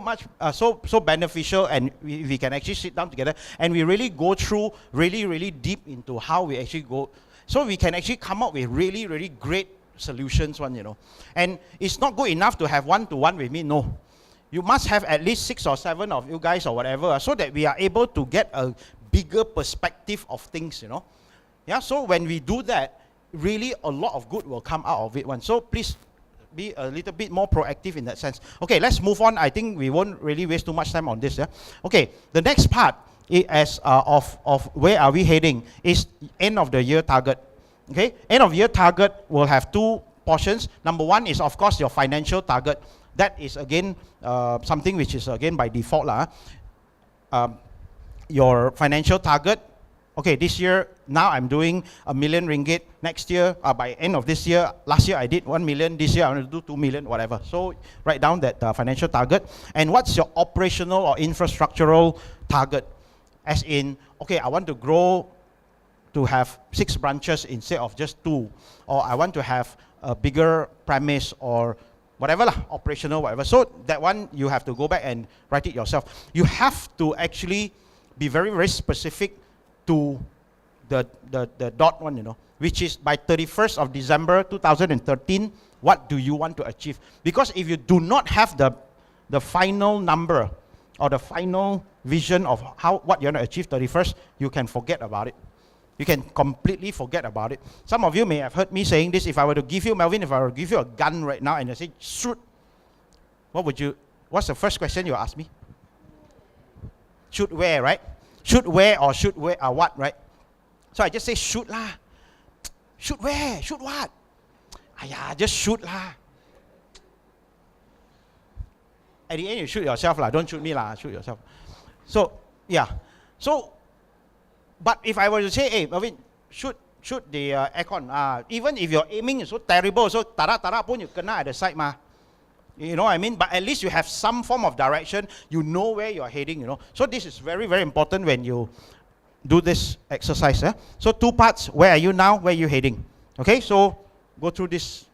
beneficial, and we can actually sit down together and we really go through really deep into how we actually go, so we can actually come up with really great solutions one, you know. And it's not good enough to have one-to-one with me, no. You must have at least 6 or 7 of you guys or whatever, so that we are able to get a bigger perspective of things, you know. Yeah, so when we do that, really a lot of good will come out of it one. So please be a little bit more proactive in that sense. Okay, let's move on. I think we won't really waste too much time on this. Yeah. Okay, the next part of where are we heading is end of the year target. Okay, end of year target will have 2 portions. Number 1 is, of course, your financial target. That is again something which is again by default lah. Your financial target. Okay, this year now I'm doing ringgit 1 million. Next year, by end of this year, last year I did 1 million. This year I want to do 2 million, whatever. So write down that financial target. And what's your operational or infrastructural target? As in, okay, I want to grow to have 6 branches instead of just 2, or I want to have a bigger premise or whatever lah, operational, whatever. So that one you have to go back and write it yourself. You have to actually be very specific to the dot one, you know, which is by 31st of December 2013, what do you want to achieve? Because if you do not have the final number or the final vision of what you want to achieve 31st, you can forget about it. You can completely forget about it. Some of you may have heard me saying this. If I were to give you, Melvin, if I were to give you a gun right now and I say, shoot, what's the first question you ask me? Shoot where, right? Shoot where or shoot where or what, right? So I just say shoot lah. Shoot where? Shoot what? Aiya, just shoot lah. At the end you shoot yourself lah. Don't shoot me lah. Shoot yourself. So yeah. So, but if I were to say, hey, Melvin, shoot the aircon. Even if your aiming is so terrible, so tarak pun you kena at the side ma. You know what I mean? But at least you have some form of direction. You know where you're heading, you know. So this is very important when you do this exercise. So 2 parts. Where are you now? Where are you heading? Okay, so go through this.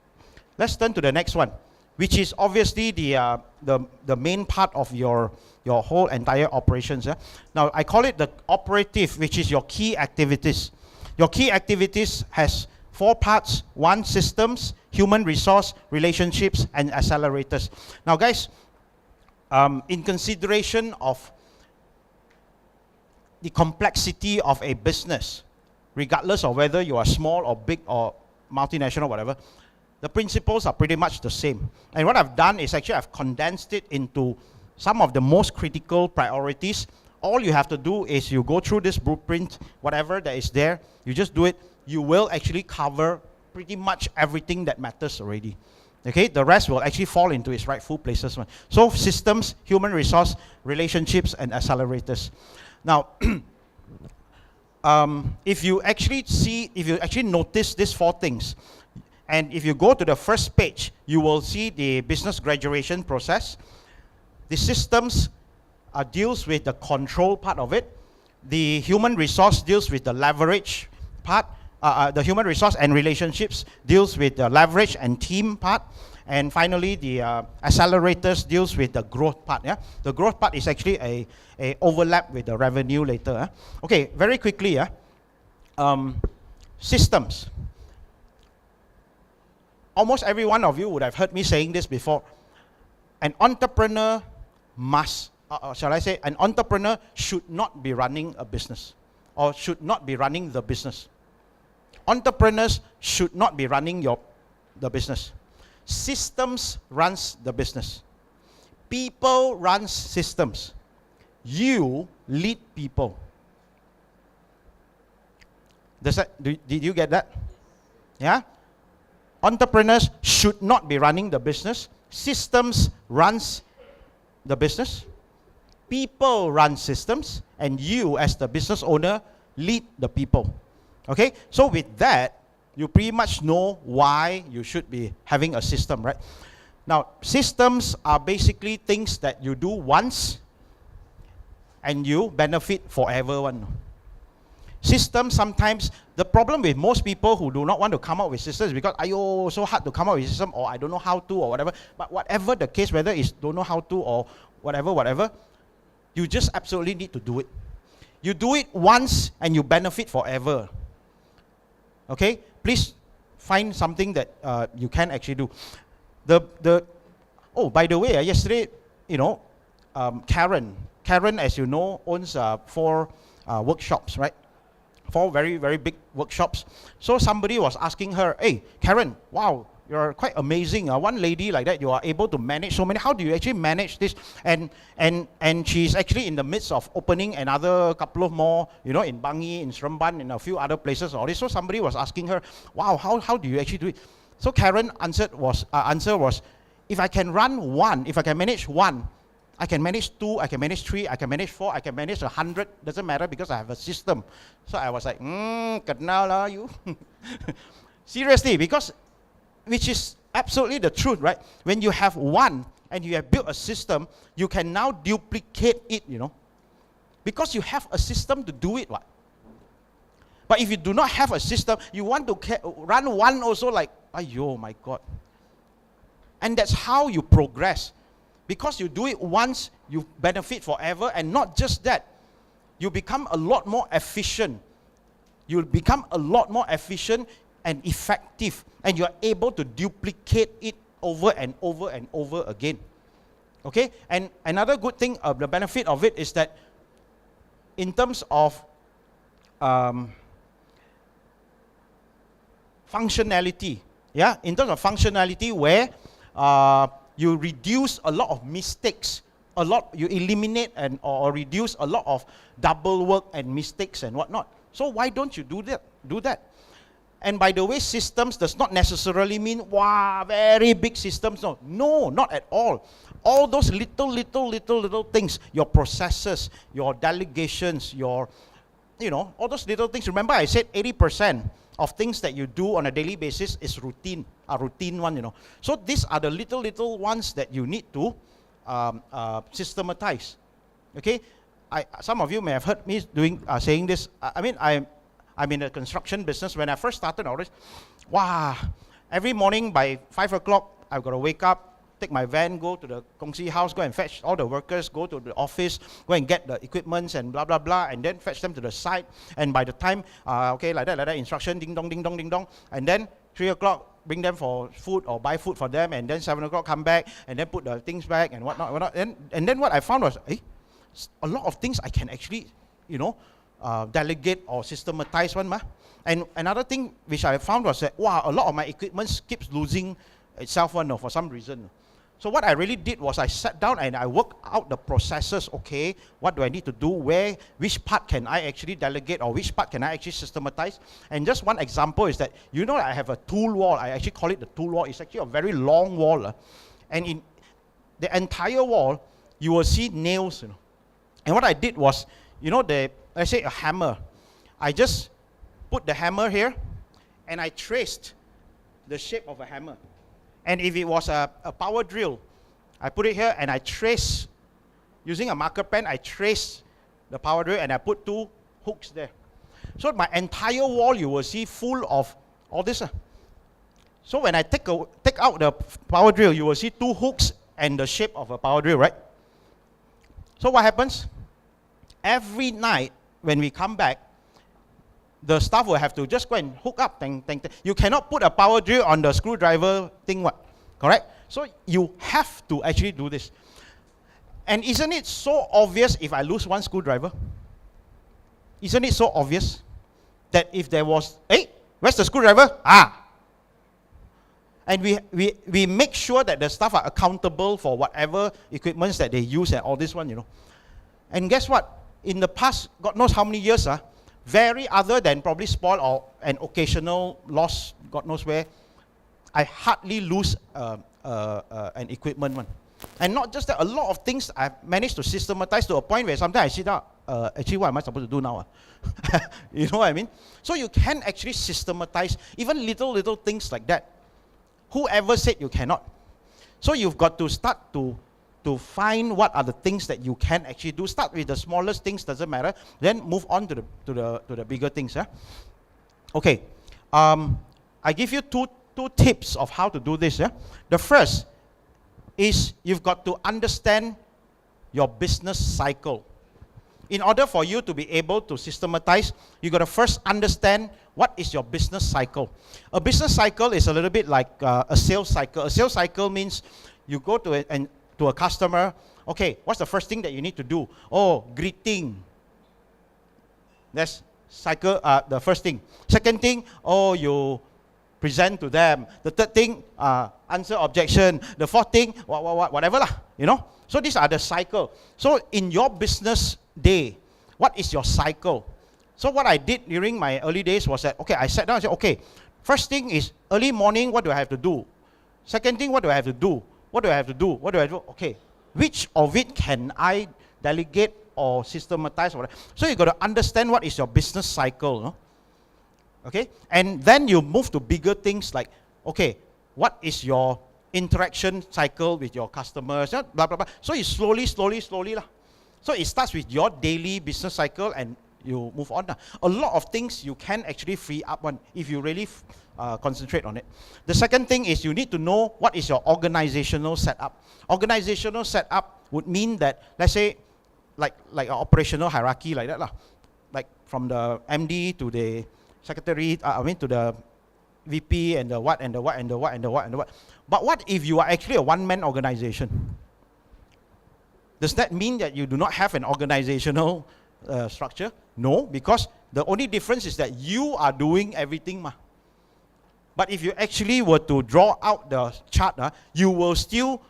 Let's turn to the next one, which is obviously the main part of your whole entire operations. Now, I call it the operative, which is your key activities. Your key activities has 4 parts. 1, systems, human resource, relationships, and accelerators. Now, guys, in consideration of the complexity of a business, regardless of whether you are small or big or multinational, whatever, the principles are pretty much the same. And what I've done is actually I've condensed it into some of the most critical priorities. All you have to do is you go through this blueprint, whatever that is there, you just do it. You will actually cover pretty much everything that matters already. Okay, the rest will actually fall into its rightful places. So systems, human resource, relationships, and accelerators. Now, if you actually notice these 4 things, and if you go to the first page, you will see the business graduation process. The systems deals with the control part of it. The human resource deals with the leverage part. The human resource and relationships deals with the leverage and team part. And finally, the accelerators deals with the growth part. Yeah? The growth part is actually a overlap with the revenue later. Okay, very quickly. Systems. Almost every one of you would have heard me saying this before. An entrepreneur must, shall I say, an entrepreneur should not be running a business or should not be running the business. Entrepreneurs should not be running the business. Systems runs the business. People runs systems. You lead people. Did you get that? Yeah? Entrepreneurs should not be running the business. Systems runs the business. People run systems. And you as the business owner lead the people. Okay, so with that, you pretty much know why you should be having a system, right? Now, systems are basically things that you do once and you benefit forever one. Systems sometimes, the problem with most people who do not want to come up with systems is because, ayo, so hard to come up with a system, or I don't know how to, or whatever. But whatever the case, whether it's don't know how to or whatever, you just absolutely need to do it. You do it once and you benefit forever. Okay, please find something that you can actually do. Oh, by the way, yesterday, Karen, as you know, owns 4 workshops, right? 4 very, very big workshops. So somebody was asking her, hey, Karen, wow, you're quite amazing. One lady like that, you are able to manage so many. How do you actually manage this? And she's actually in the midst of opening another couple of more, in Bangi, in Seremban, in a few other places. All this. So somebody was asking her, wow, how do you actually do it? So Karen answer was, if I can run one, if I can manage one, I can manage 2, I can manage 3, I can manage 4, I can manage 100. Doesn't matter because I have a system. So I was like, kenal lah you. Seriously, because which is absolutely the truth, right? When you have one and you have built a system, you can now duplicate it, because you have a system to do it. What? But if you do not have a system, you want to run one also like, ayo, my God. And that's how you progress. Because you do it once, you benefit forever, and not just that, you become a lot more efficient. You'll become a lot more efficient and effective, and you're able to duplicate it over and over and over again. Okay? And another good thing, the benefit of it is that in terms of functionality, where you reduce a lot of mistakes, you eliminate or reduce a lot of double work and mistakes and whatnot. So why don't you do that? And by the way, systems does not necessarily mean, wow, very big systems. No, not at all. All those little things, your processes, your delegations, all those little things. Remember I said 80% of things that you do on a daily basis is a routine one, So these are the little ones that you need to systematize. Okay? Some of you may have heard me saying this. I'm in the construction business. When I first started all this, every morning by 5 o'clock, I've got to wake up, take my van, go to the Kongsi house, go and fetch all the workers, go to the office, go and get the equipments and blah, blah, blah, and then fetch them to the site. And by the time, like that, instruction, ding dong, and then 3 o'clock, bring them for food or buy food for them, and then 7 o'clock, come back, and then put the things back and whatnot. And then what I found was, a lot of things I can actually, delegate or systematize one. And another thing which I found was that, wow, a lot of my equipment keeps losing itself for some reason. So what I really did was I sat down and I worked out the processes. Okay, what do I need to do? Which part can I actually delegate, or which part can I actually systematize? And just one example is that, I have a tool wall. I actually call it the tool wall. It's actually a very long wall. And in the entire wall, you will see nails. And what I did was, let's say a hammer. I just put the hammer here, and I traced the shape of a hammer. And if it was a power drill, I put it here and I trace, using a marker pen, I trace the power drill and I put 2 hooks there. So my entire wall you will see full of all this. So when I take out the power drill, you will see 2 hooks and the shape of a power drill, right? So what happens? Every night when we come back, the staff will have to just go and hook up. You cannot put a power drill on the screwdriver thing, correct? So you have to actually do this. And isn't it so obvious if I lose one screwdriver? Isn't it so obvious that if there was, hey, where's the screwdriver? And we make sure that the staff are accountable for whatever equipments that they use and all this one, And guess what? In the past, God knows how many years, very other than probably spoil or an occasional loss, God knows where, I hardly lose an equipment one. And not just that, a lot of things I've managed to systematize to a point where sometimes I sit down, actually what am I supposed to do now? You know what I mean? So you can actually systematize even little things like that. Whoever said you cannot? So you've got to start to find what are the things that you can actually do. Start with the smallest things, doesn't matter. Then move on to the bigger things. Okay, I give you two tips of how to do this. The first is you've got to understand your business cycle. In order for you to be able to systematize, you've got to first understand what is your business cycle. A business cycle is a little bit like a sales cycle. A sales cycle means you go to a customer, okay, what's the first thing that you need to do? Oh, greeting. That's cycle, the first thing. Second thing, you present to them. The third thing, answer objection. The fourth thing, whatever lah, So these are the cycle. So in your business day, what is your cycle? So what I did during my early days was that, okay, I sat down and said, okay, first thing is early morning, what do I have to do? Second thing, what do I have to do? What do I have to do? What do I do? Okay, which of it can I delegate or systematize? Or whatever? So you got to understand what is your business cycle. Okay, and then you move to bigger things like, okay, what is your interaction cycle with your customers? Blah, blah, blah. So you slowly lah. So it starts with your daily business cycle and you move on. A lot of things you can actually free up on if you really concentrate on it. The second thing is you need to know what is your organizational setup. Organizational setup would mean that, let's say, like an operational hierarchy like that lah. Like from the MD to the secretary, to the VP and the what and the what and the what and the what and the what. But what if you are actually a one-man organization? Does that mean that you do not have an organizational structure? No, because the only difference is that you are doing everything. But if you actually were to draw out the chart, you will still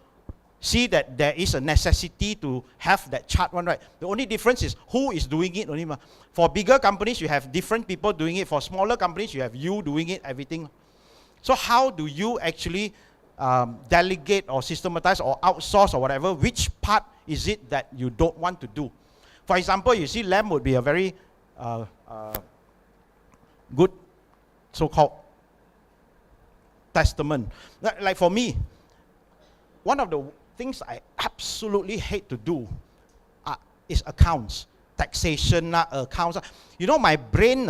see that there is a necessity to have that chart one, right? The only difference is who is doing it only. For bigger companies, you have different people doing it. For smaller companies, you have you doing it, everything. So how do you actually delegate or systematize or outsource or whatever? Which part is it that you don't want to do? For example, you see LAM would be a very good so-called testament. Like for me, one of the things I absolutely hate to do is accounts, taxation, accounts. My brain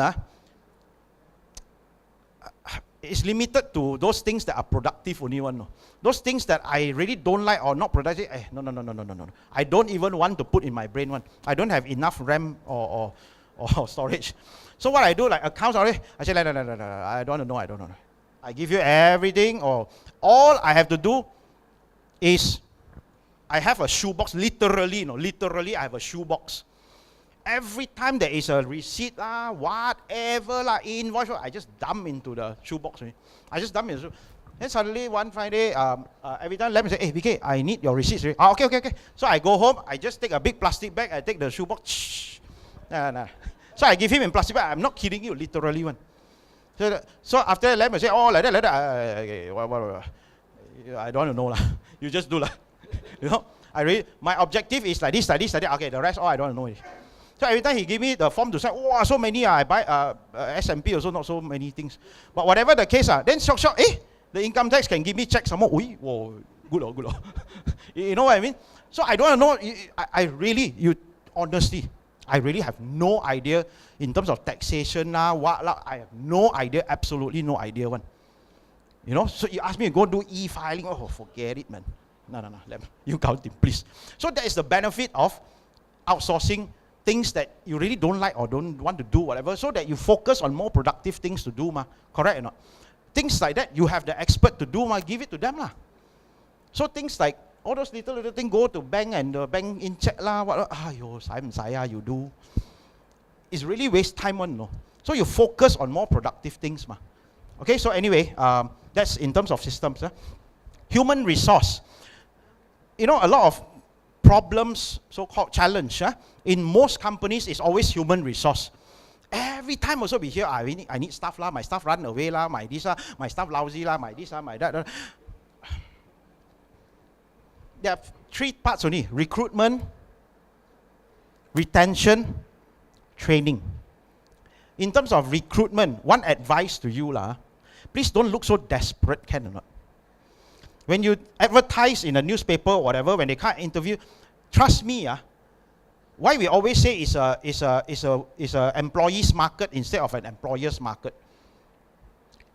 is limited to those things that are productive only one. Those things that I really don't like or not productive, no. I don't even want to put in my brain one. I don't have enough RAM or storage. So what I do, like accounts, I say, no, I don't want to know. I give you everything, or all I have to do is I have a shoebox, literally I have a shoebox. Every time there is a receipt, whatever, invoice, I just dump into the shoebox. I just dump into the shoebox. Then suddenly one Friday, every time let me say, hey, VK, I need your receipts. Okay. So I go home, I just take a big plastic bag, I take the shoebox. So I give him in plastic bag. I'm not kidding you, literally one. So after that, let me say, like that. I don't want to know lah. You just do lah. My objective is like this. Okay, the rest all I don't want to know. So every time he give me the form to sign, so many. I buy S&P also not so many things. But whatever the case, then shock. The income tax can give me check some more. Good. You know what I mean? So I don't know. Honestly, I really have no idea in terms of taxation I have no idea, absolutely no idea one. So you ask me to go do e-filing, forget it, man. No, you count it, please. So that is the benefit of outsourcing things that you really don't like or don't want to do, whatever, so that you focus on more productive things to do, correct or not? Things like that, you have the expert to do, give it to them. So things like, all those little things, go to bank and the bank in check, you do. It's really waste time one, no? So you focus on more productive things, Okay, so anyway, that's in terms of systems. Human resource. A lot of problems, so-called challenge, in most companies is always human resource. Every time also we hear, I need staff my staff run away my this my staff lousy my this my that. There are 3 parts only: recruitment, retention, training. In terms of recruitment, one advice to you please don't look so desperate, can or not? When you advertise in a newspaper or whatever, when they can't interview, trust me, why we always say it's a employees market instead of an employers market.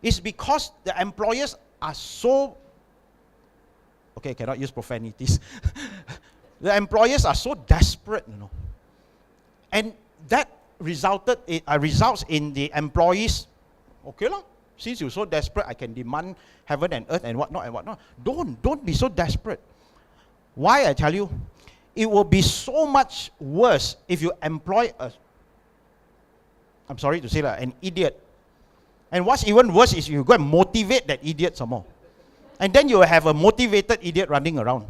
It's because the employers are so, okay, cannot use profanities. The employers are so desperate, and that results in the employees, okay since you're so desperate, I can demand heaven and earth and whatnot. Don't be so desperate. Why, I tell you? It will be so much worse if you employ I'm sorry to say an idiot. And what's even worse is you go and motivate that idiot some more. And then you will have a motivated idiot running around.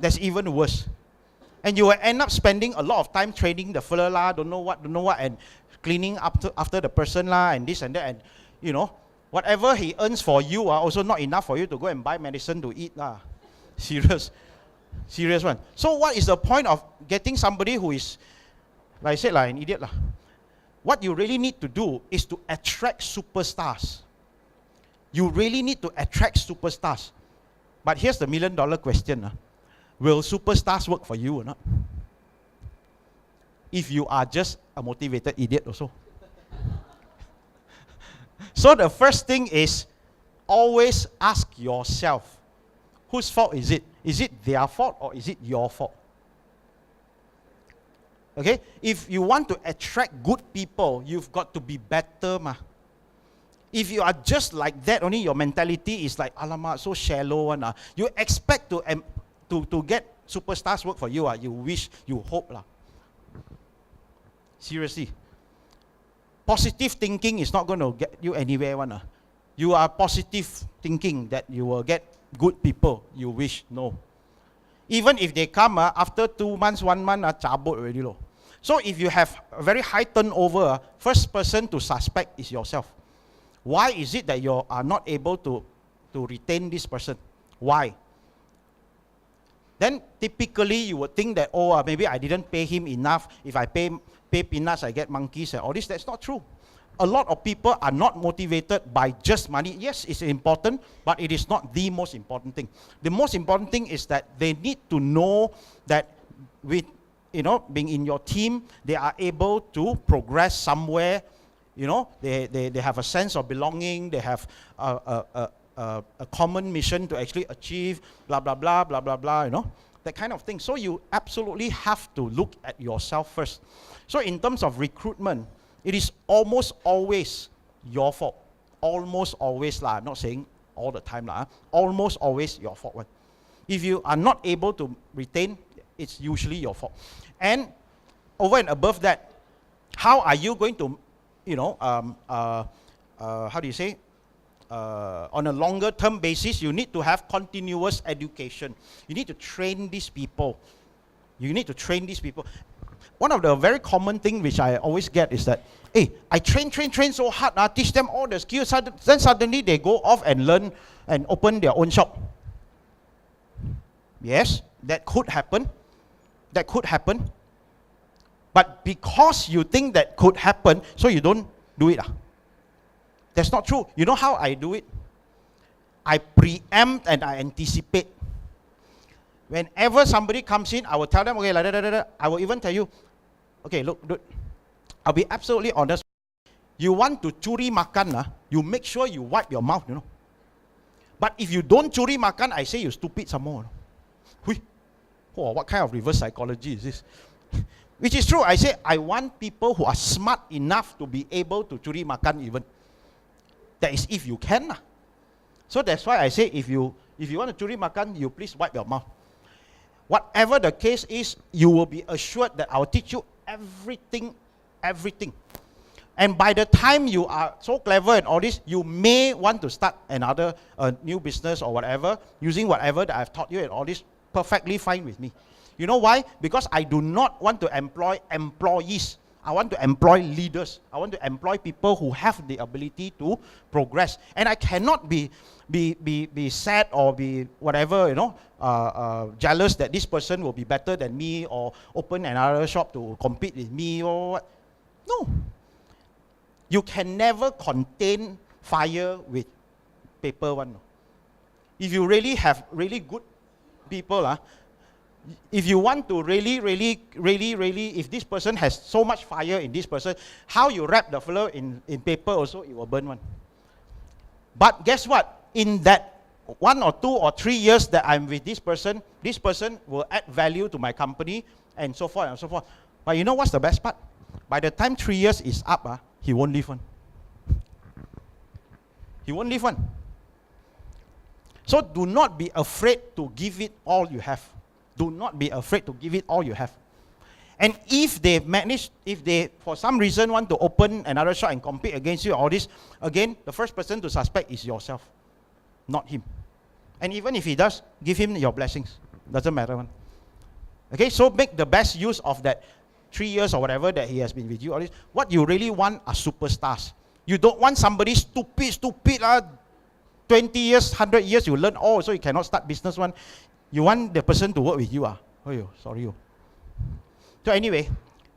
That's even worse. And you will end up spending a lot of time training the fella don't know what, and cleaning up after the person and this and that, and whatever he earns for you also not enough for you to go and buy medicine to eat Serious one. So what is the point of getting somebody who is, like I said, an idiot? What you really need to do is to attract superstars. You really need to attract superstars. But here's the $1 million question. Will superstars work for you or not? If you are just a motivated idiot also. So the first thing is, always ask yourself, whose fault is it? Is it their fault or is it your fault? Okay? If you want to attract good people, you've got to be better. If you are just like that, only your mentality is like, alamak, so shallow one. You expect to get superstars work for you. You wish, you hope. Seriously. Positive thinking is not going to get you anywhere. You are positive thinking that you will get good people. You wish, no. Even if they come after 2 months, 1 month, cabut already. So if you have a very high turnover, first person to suspect is yourself. Why is it that you are not able to retain this person? Why? Then typically you would think that, maybe I didn't pay him enough. If I pay peanuts, I get monkeys and all this. That's not true. A lot of people are not motivated by just money. Yes, it's important, but it is not the most important thing. The most important thing is that they need to know that with, being in your team, they are able to progress somewhere. They have a sense of belonging. They have a common mission to actually achieve, blah, blah, blah, blah, blah, blah, that kind of thing. So you absolutely have to look at yourself first. So in terms of recruitment, it is almost always your fault. Almost always, I'm not saying all the time, almost always your fault. If you are not able to retain, it's usually your fault. And over and above that, how are you going to, you know, how do you say, on a longer term basis, you need to have continuous education. You need to train these people. You need to train these people. One of the very common thing which I always get is that, hey, I train so hard, teach them all the skills, then suddenly they go off and learn and open their own shop. Yes, that could happen. That could happen. But because you think that could happen, so you don't do it. That's not true. You know how I do it? I preempt and I anticipate. Whenever somebody comes in, I will tell them, okay, I will even tell you, okay, look, dude, I'll be absolutely honest. You want to curi makan, you make sure you wipe your mouth, you know. But if you don't curi makan, I say you stupid some more. Oh, what kind of reverse psychology is this? Which is true. I say I want people who are smart enough to be able to curi makan even. That is if you can. So that's why I say if you want to curi makan, you please wipe your mouth. Whatever the case is, you will be assured that I'll teach you everything. And by the time you are so clever and all this, you may want to start another new business or whatever, using whatever that I've taught you and all this, perfectly fine with me. You know why? Because I do not want to employ employees. I want to employ leaders. I want to employ people who have the ability to progress. And I cannot be sad or be whatever, you know, jealous that this person will be better than me or open another shop to compete with me or what. No. You can never contain fire with paper one. If you really have really good people, if you want to really, if this person has so much fire in this person, how you wrap the fellow in paper also, it will burn one. But guess what? In that 1 or 2 or 3 years that I'm with this person will add value to my company and so forth and so forth. But you know what's the best part? By the time 3 years is up, he won't leave one. He won't leave one. So do not be afraid to give it all you have. Do not be afraid to give it all you have. And if they for some reason want to open another shop and compete against you, all this, again, the first person to suspect is yourself, not him. And even if he does, give him your blessings. Doesn't matter one. Okay, so make the best use of that 3 years or whatever that he has been with you. All this. What you really want are superstars. You don't want somebody stupid, 20 years, 100 years, you learn all, so you cannot start business one. You want the person to work with you. Oh, sorry. So anyway,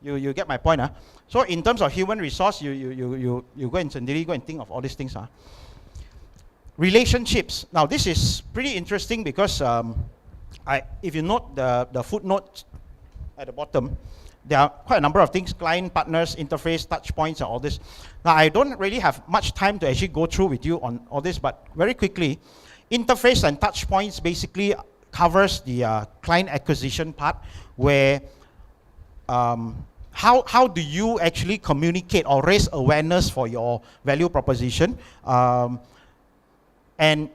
you get my point. So in terms of human resource, you go and suddenly go and think of all these things. Relationships. Now this is pretty interesting because if you note the footnote at the bottom, there are quite a number of things: client, partners, interface, touch points, and all this. Now I don't really have much time to actually go through with you on all this, but very quickly, interface and touch points basically covers the client acquisition part, where how do you actually communicate or raise awareness for your value proposition, and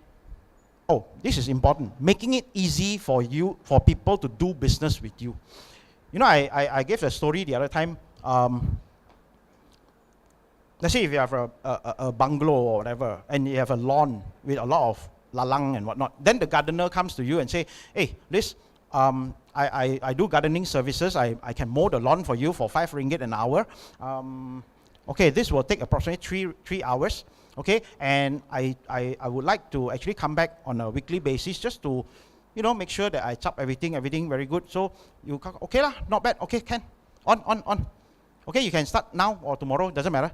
this is important, making it easy for people to do business with you. You know, I gave a story the other time. Let's say if you have a bungalow or whatever, and you have a lawn with a lot of lalang and whatnot, then the gardener comes to you and say, hey, Liz, I do gardening services. I can mow the lawn for you for 5 ringgit an hour. Okay, this will take approximately 3 hours. Okay, and I would like to actually come back on a weekly basis just to, you know, make sure that I chop everything very good. So you okay lah, not bad. Okay, can on. Okay, you can start now or tomorrow, doesn't matter.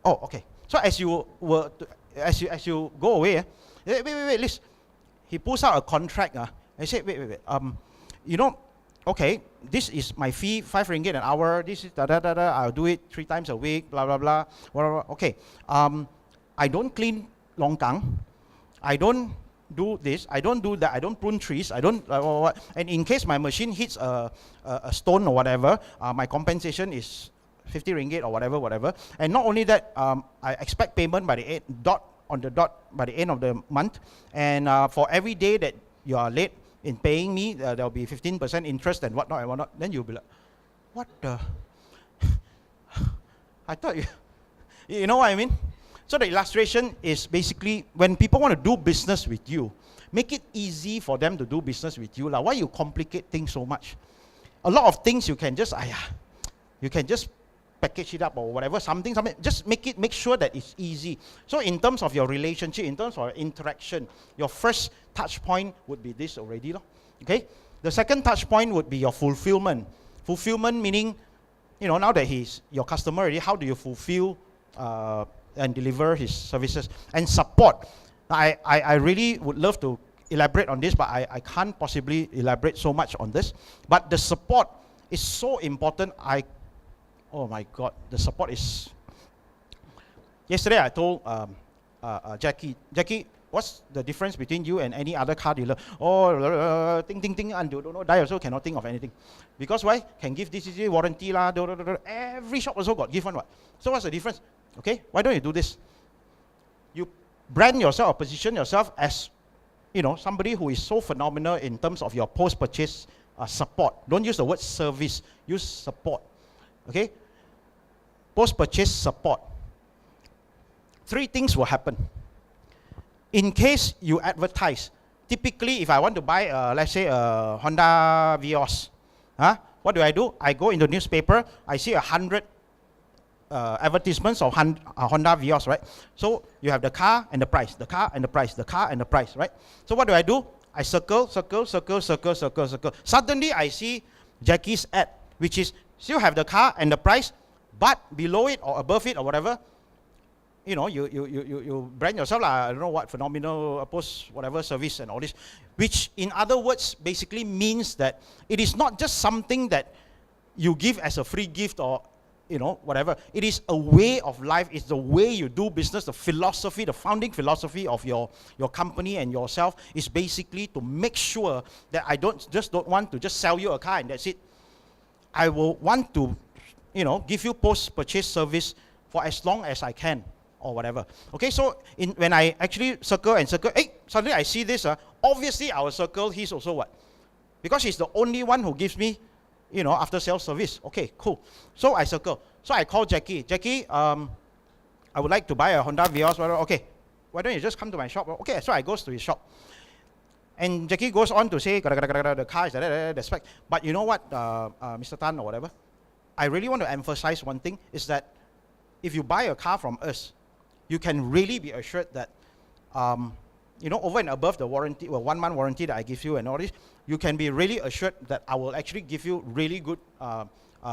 Oh, okay. So as you go away, wait, Liz. He pulls out a contract. I said, wait. You know, okay, this is my fee, 5 ringgit an hour. This is I'll do it 3 times a week. Blah blah blah. Okay. I don't clean longkang. I don't do this. I don't do that. I don't prune trees. I don't. And in case my machine hits a stone or whatever, my compensation is 50 ringgit or whatever. And not only that, I expect payment by the dot by the end of the month. And for every day that you are late in paying me, there will be 15% interest and whatnot. Then you'll be like, what the? I thought you know what I mean? So the illustration is basically when people want to do business with you, make it easy for them to do business with you. Why you complicate things so much? A lot of things you can just, you can just package it up or whatever, something, just make sure that it's easy. So in terms of your relationship, in terms of your interaction, your first touch point would be this already. Okay? The second touch point would be your fulfillment. Fulfillment meaning, now that he's your customer already, how do you fulfill and deliver his services? And support. I really would love to elaborate on this, but I can't possibly elaborate so much on this. But the support is so important. Oh my God, the support is... Yesterday I told Jackie, what's the difference between you and any other car dealer? Oh, ting, and don't know, die also cannot think of anything. Because why? Can give this warranty lah, every shop also got give one what. So what's the difference? Okay, why don't you do this? You brand yourself or position yourself as, somebody who is so phenomenal in terms of your post-purchase support. Don't use the word service, use support. Okay? Post-purchase support. 3 things will happen. In case you advertise, typically if I want to buy, let's say a Honda Vios, what do? I go into newspaper, I see 100 advertisements of Honda Vios, right? So you have the car and the price, the car and the price, the car and the price, right? So what do? I circle. Suddenly I see Jackie's ad, which is still have the car and the price, but below it or above it or whatever, you brand yourself, I don't know what, phenomenal post whatever service and all this, which in other words basically means that it is not just something that you give as a free gift or whatever. It is a way of life. It's the way you do business. The philosophy, the founding philosophy of your company and yourself is basically to make sure that I don't want to just sell you a car and that's it. I will want to, give you post-purchase service for as long as I can or whatever. Okay, so when I actually circle, suddenly I see this. Obviously, I will circle his also what? Because he's the only one who gives me after sales service. Okay, cool. So I circle. So I call Jackie. Jackie, I would like to buy a Honda Vios. Okay, why don't you just come to my shop? Okay, so I goes to his shop. And Jackie goes on to say, the car is the spec. But you know what, Mr. Tan or whatever, I really want to emphasize one thing, is that if you buy a car from us, you can really be assured that, over and above the warranty, 1 month warranty that I give you and all this, you can be really assured that I will actually give you really good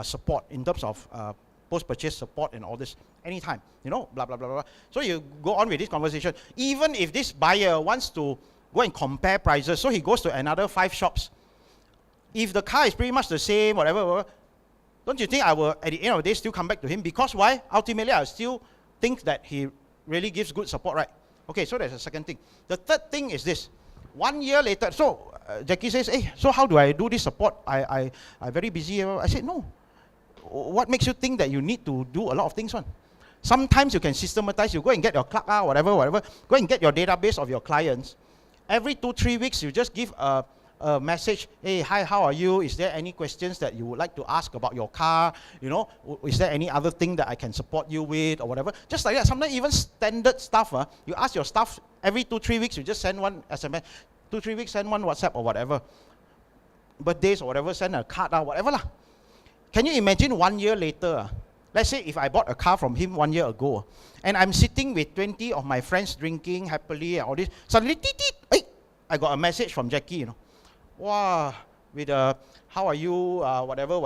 support in terms of post-purchase support and all this anytime, blah, blah, blah, blah. So you go on with this conversation. Even if this buyer wants to go and compare prices, so he goes to another 5 shops. If the car is pretty much the same, whatever, don't you think I will, at the end of the day, still come back to him? Because why? Ultimately, I still think that he really gives good support, right? Okay, so that's the second thing. The third thing is this. 1 year later, so Jackie says, hey, so how do I do this support? I'm very busy. I said, no. What makes you think that you need to do a lot of things? Sometimes you can systematize. You go and get your clerk, whatever. Go and get your database of your clients. Every 2-3 weeks, you just give a message. Hey, hi, how are you? Is there any questions that you would like to ask about your car? Is there any other thing that I can support you with or whatever? Just like that. Sometimes even standard stuff. You ask your staff every 2-3 weeks, you just send one SMS. 2-3 weeks, send one WhatsApp or whatever. Birthdays or whatever, send a card or whatever lah. Can you imagine 1 year later? Let's say if I bought a car from him 1 year ago, and I'm sitting with 20 of my friends drinking happily and all this, suddenly, I got a message from Jackie, Wow, with how are you, whatever,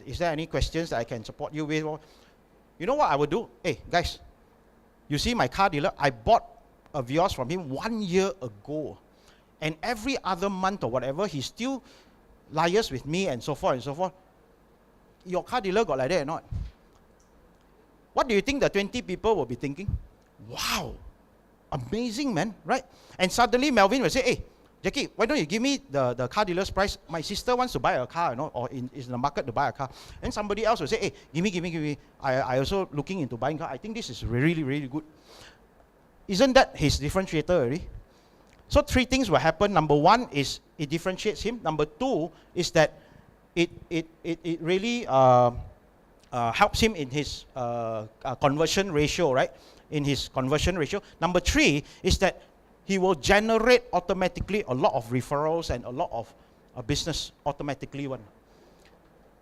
is there any questions that I can support you with? You know what I would do? Hey, guys, you see my car dealer, I bought a Vios from him 1 year ago. And every other month or whatever, he still liaise with me and so forth and so forth. Your car dealer got like that or not? What do you think the 20 people will be thinking? Wow, amazing, man, right? And suddenly Melvin will say, hey, Jackie, why don't you give me the car dealer's price? My sister wants to buy a car, or is in the market to buy a car. And somebody else will say, hey, give me. I also looking into buying a car. I think this is really, really good. Isn't that his differentiator already? So 3 things will happen. Number 1 is it differentiates him. Number 2 is that it really helps him in his conversion ratio, right? In his conversion ratio. Number 3 is that he will generate automatically a lot of referrals and a lot of business automatically one.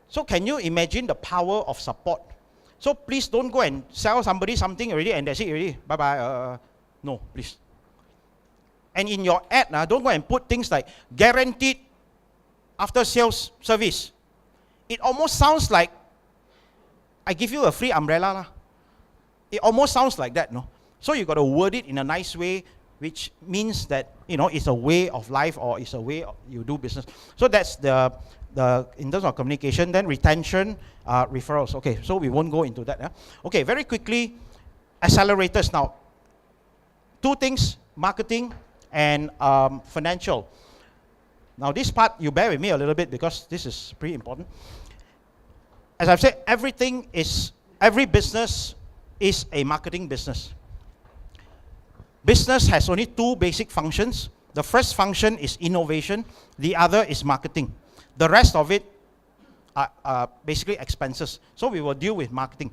So can you imagine the power of support? So please don't go and sell somebody something already and that's it already. Bye bye. No, please. And in your ad, don't go and put things like guaranteed after sales service. It almost sounds like I give you a free umbrella lah. It almost sounds like that, no? So you got to word it in a nice way, which means that, you know, it's a way of life or it's a way you do business. So that's the in terms of communication. Then retention, referrals. Okay, so we won't go into that. Yeah? Okay, very quickly, accelerators now. 2 things, marketing and financial. Now this part, you bear with me a little bit because this is pretty important. As I've said, every business is a marketing business. Business has only 2 basic functions. The first function is innovation. The other is marketing. The rest of it are basically expenses. So we will deal with marketing.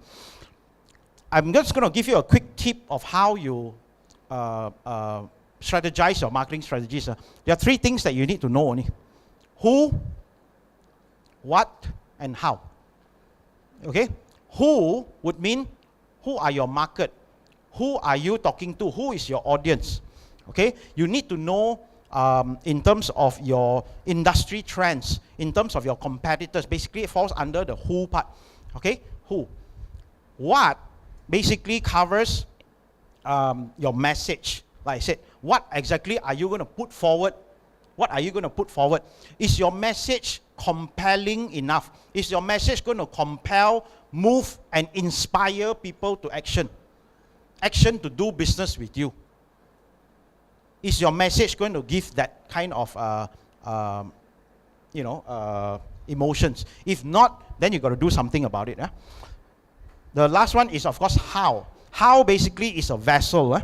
I'm just going to give you a quick tip of how you strategize your marketing strategies. There are 3 things that you need to know only. Who, what, and how. Okay? Who would mean who are your market? Who are you talking to? Who is your audience? Okay? You need to know in terms of your industry trends, in terms of your competitors. Basically, it falls under the who part. Okay? Who. What basically covers your message. Like I said, what exactly are you going to put forward? What are you going to put forward? Is your message compelling enough? Is your message going to compel, move, and inspire people to action? Action to do business with you. Is your message going to give that kind of emotions? If not, then you got to do something about it. The last one is, of course, how. How basically is a vessel.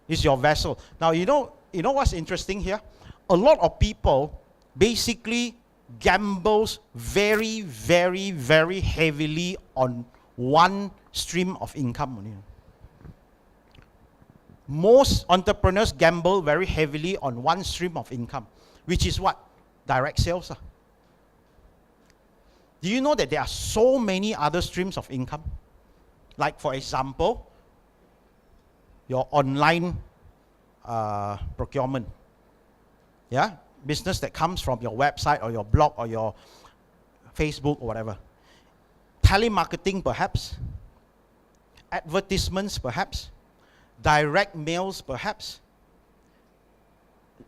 Is your vessel. Now you know what's interesting here? A lot of people basically gambles very, very, very heavily on one stream of income only. Most entrepreneurs gamble very heavily on one stream of income, which is what? Direct sales. Do you know that there are so many other streams of income? Like, for example, your online procurement. Yeah? Business that comes from your website or your blog or your Facebook or whatever. Telemarketing perhaps. Advertisements perhaps. Direct mails perhaps.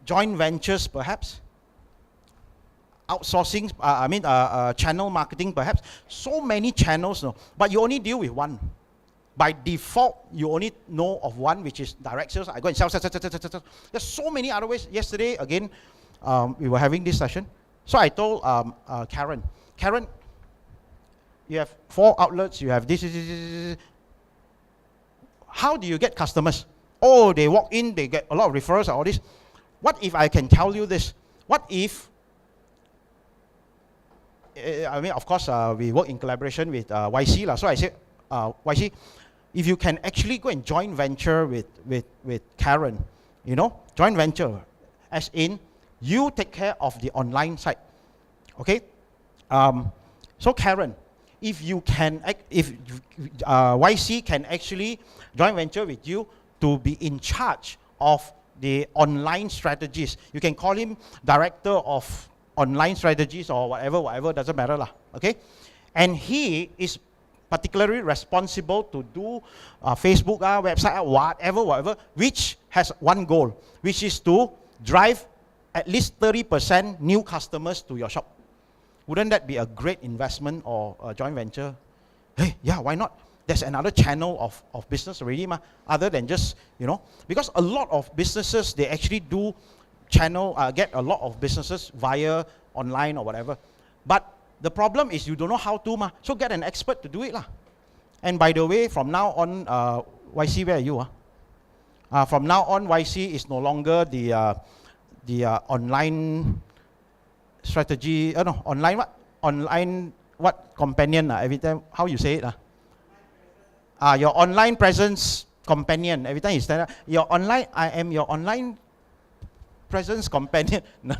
Joint ventures perhaps. Outsourcing, channel marketing perhaps. So many channels, no, but you only deal with one. By default, you only know of one, which is direct sales. I go and sell. There's so many other ways. Yesterday, again, we were having this session. So I told Karen, you have 4 outlets, you have this. How do you get customers? Oh, they walk in, they get a lot of referrals and all this. What if I can tell you this? What if, of course, we work in collaboration with YC. So I said, YC, if you can actually go and joint venture with Karen, joint venture, as in, you take care of the online side, okay? So Karen, if YC can actually joint venture with you to be in charge of the online strategies, you can call him director of online strategies or whatever, doesn't matter lah, okay? And he is particularly responsible to do Facebook, website, whatever, which has one goal, which is to drive at least 30% new customers to your shop. Wouldn't that be a great investment or a joint venture? Hey, yeah, why not? There's another channel of business already, other than just, because a lot of businesses, they actually do get a lot of businesses via online or whatever. But the problem is you don't know how to, so get an expert to do it. And by the way, from now on, YC, where are you? From now on, YC is no longer the online strategy, online what? online, what companion, every time, how you say it? Your online presence companion. Every time you stand up, I am your online presence companion. No.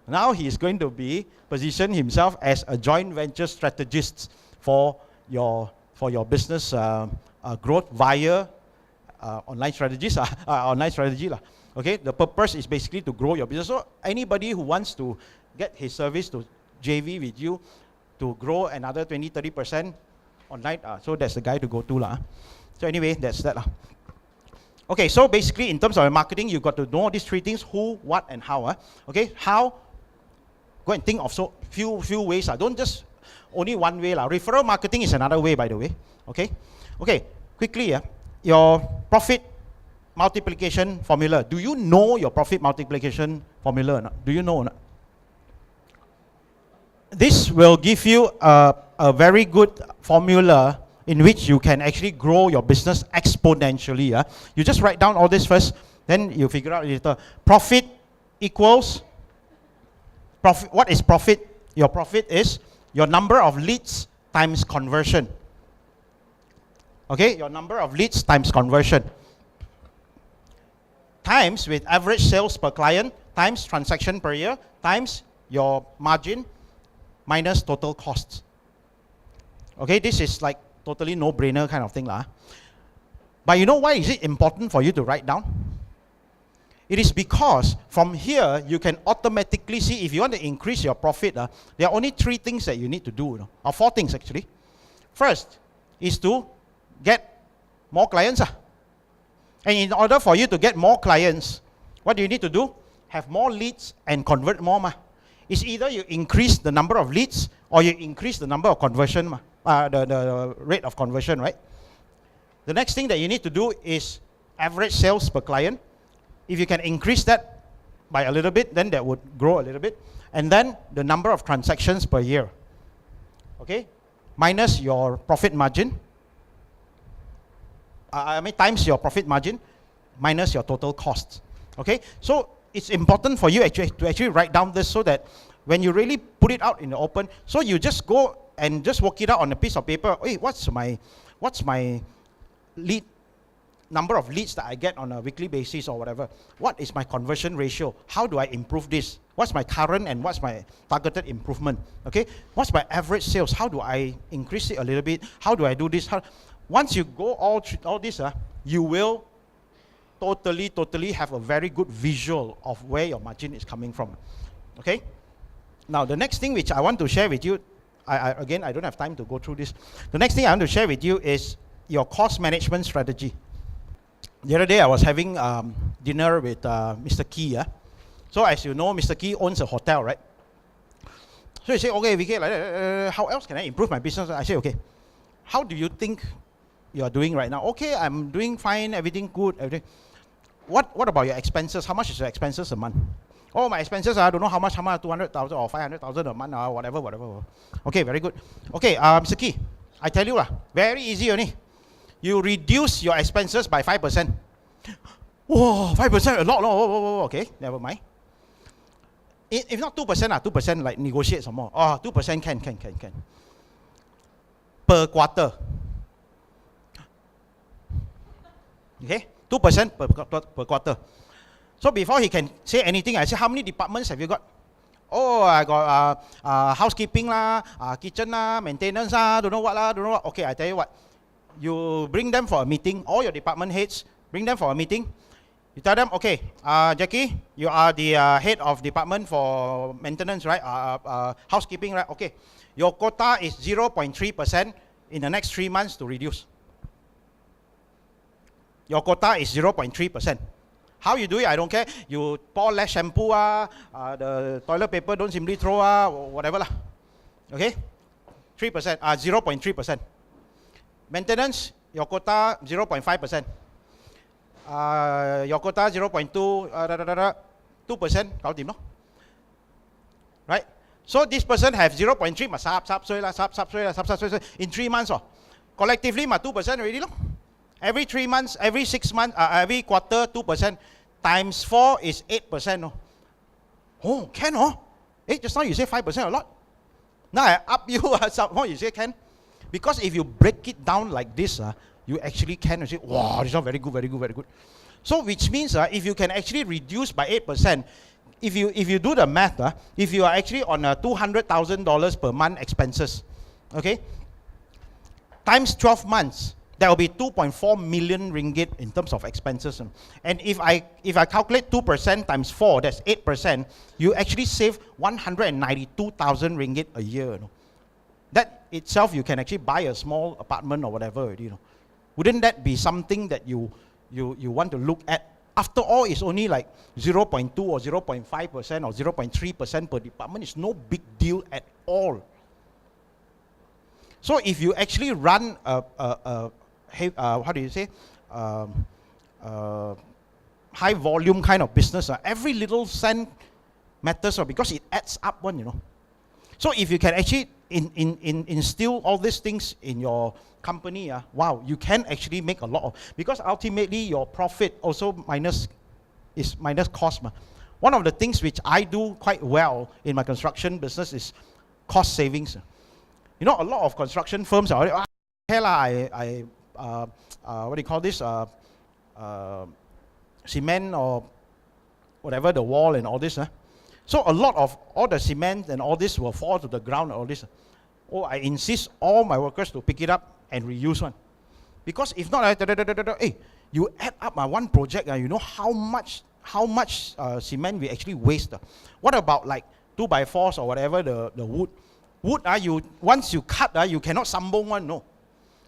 Now he is going to be position himself as a joint venture strategist for your business growth via online strategies, online strategy lah. Okay, the purpose is basically to grow your business. So anybody who wants to get his service to JV with you to grow another 20-30% online, so that's the guy to go to lah. So anyway, that's that lah. Okay, so basically in terms of marketing, you got to know these three things: who, what, and how. Okay, how? Go and think of so few ways. Don't just only one way lah. Referral marketing is another way, by the way. Okay, quickly your profit multiplication formula. Do you know your profit multiplication formula or not? Do you know or not? This will give you a very good formula in which you can actually grow your business exponentially. You just write down all this first, then you figure out later. Profit equals, what is profit? Your profit is your number of leads times conversion. Okay, your number of leads times conversion. Times with average sales per client, times transaction per year, times your margin, minus total costs. Okay, this is like totally no-brainer kind of thing lah. But you know why is it important for you to write down? It is because from here you can automatically see if you want to increase your profit. There are only 3 things that you need to do, or 4 things actually. First is to get more clients. And in order for you to get more clients, what do you need to do? Have more leads and convert more. It's either you increase the number of leads or you increase the number of conversion, the rate of conversion, right? The next thing that you need to do is average sales per client. If you can increase that by a little bit, then that would grow a little bit. And then the number of transactions per year. Okay? Minus your profit margin. Times your profit margin minus your total costs. Okay? So it's important for you to actually write down this so that when you really put it out in the open, so you just go and just work it out on a piece of paper. Hey, what's my lead number of leads that I get on a weekly basis or whatever? What is my conversion ratio? How do I improve this? What's my current and what's my targeted improvement? Okay? What's my average sales? How do I increase it a little bit? How do I do this? Once you go all this, you will totally have a very good visual of where your margin is coming from. Okay? Now, the next thing which I want to share with you, again, I don't have time to go through this. The next thing I want to share with you is your cost management strategy. The other day, I was having dinner with Mr. Key. So as you know, Mr. Key owns a hotel, right? So he said, okay, VK, how else can I improve my business? I said, okay, how do you think you are doing right now? Okay, I'm doing fine, everything good, everything. What about your expenses? How much is your expenses a month? Oh, my expenses, I don't know how much, 200,000 or 500,000 a month, whatever. Okay, very good. Okay, Mr. Key, I tell you, very easy only. You reduce your expenses by 5%. Whoa, 5%, a lot. Okay, never mind. If not 2%, 2% like negotiate some more. 2% can. Per quarter. Okay, 2% per quarter. So before he can say anything, I say, how many departments have you got? Oh, I got housekeeping kitchen maintenance don't know what. Okay, I tell you what. You bring them for a meeting, all your department heads, bring them for a meeting. You tell them, okay, Jackie, you are the head of department for maintenance, right? Housekeeping, right? Okay, your quota is 0.3% in the next 3 months to reduce. Your quota is 0.3%. How you do it, I don't care. You pour less shampoo, the toilet paper don't simply throw, whatever lah. Okay, 3%, 0.3%. Maintenance, your quota 0.5%. Your quota 0.2, 2%, right? So this person have 0.3, sub, in 3 months, collectively, 2% already, every 3 months, every 6 months, every quarter, 2%, times 4 is 8%. Oh, can, just now you say 5% a lot. Now I up you, somehow you say can? Because if you break it down like this, you actually can say, wow, this is very good, very good, very good. So which means if you can actually reduce by 8%, if you do the math, if you are actually on $200,000 per month expenses, okay, times 12 months, that will be 2.4 million ringgit in terms of expenses. And if I calculate 2% times 4, that's 8%, you actually save 192,000 ringgit a year. You know. That itself, you can actually buy a small apartment or whatever already. You know. Wouldn't that be something that you want to look at? After all, it's only like 0.2 or 0.5% or 0.3% per department. It's no big deal at all. So if you actually run how do you say, high volume kind of business, every little cent matters because it adds up one, you know. So if you can actually instill all these things in your company, wow, you can actually make a lot of, because ultimately your profit also minus cost. One of the things which I do quite well in my construction business is cost savings. You know, a lot of construction firms are already, what do you call this, cement or whatever, the wall and all this. So a lot of all the cement and all this will fall to the ground and all this. Oh, I insist all my workers to pick it up and reuse one. Because if not, hey, you add up one project, you know how much cement we actually waste. What about like 2x4s or whatever, the wood? Wood, once you cut, you cannot sambong one, no.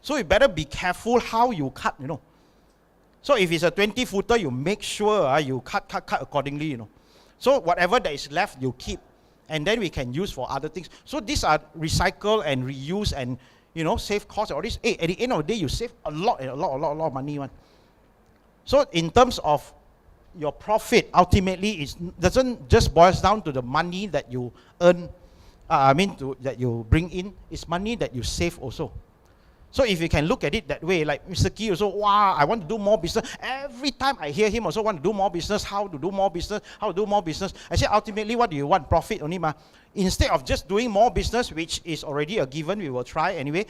So you better be careful how you cut, you know. So if it's a 20-footer, you make sure you cut accordingly, you know. So whatever that is left, you keep. And then we can use for other things. So these are recycle and reuse and, you know, save costs and all this. Hey, at the end of the day, you save a lot of money, one. So in terms of your profit, ultimately, it doesn't just boils down to the money that you earn, that you bring in. It's money that you save also. So if you can look at it that way, like Mr. Key also, wow, I want to do more business. Every time I hear him also want to do more business, how to do more business. I say, ultimately, what do you want? Profit only, ma. Instead of just doing more business, which is already a given, we will try anyway,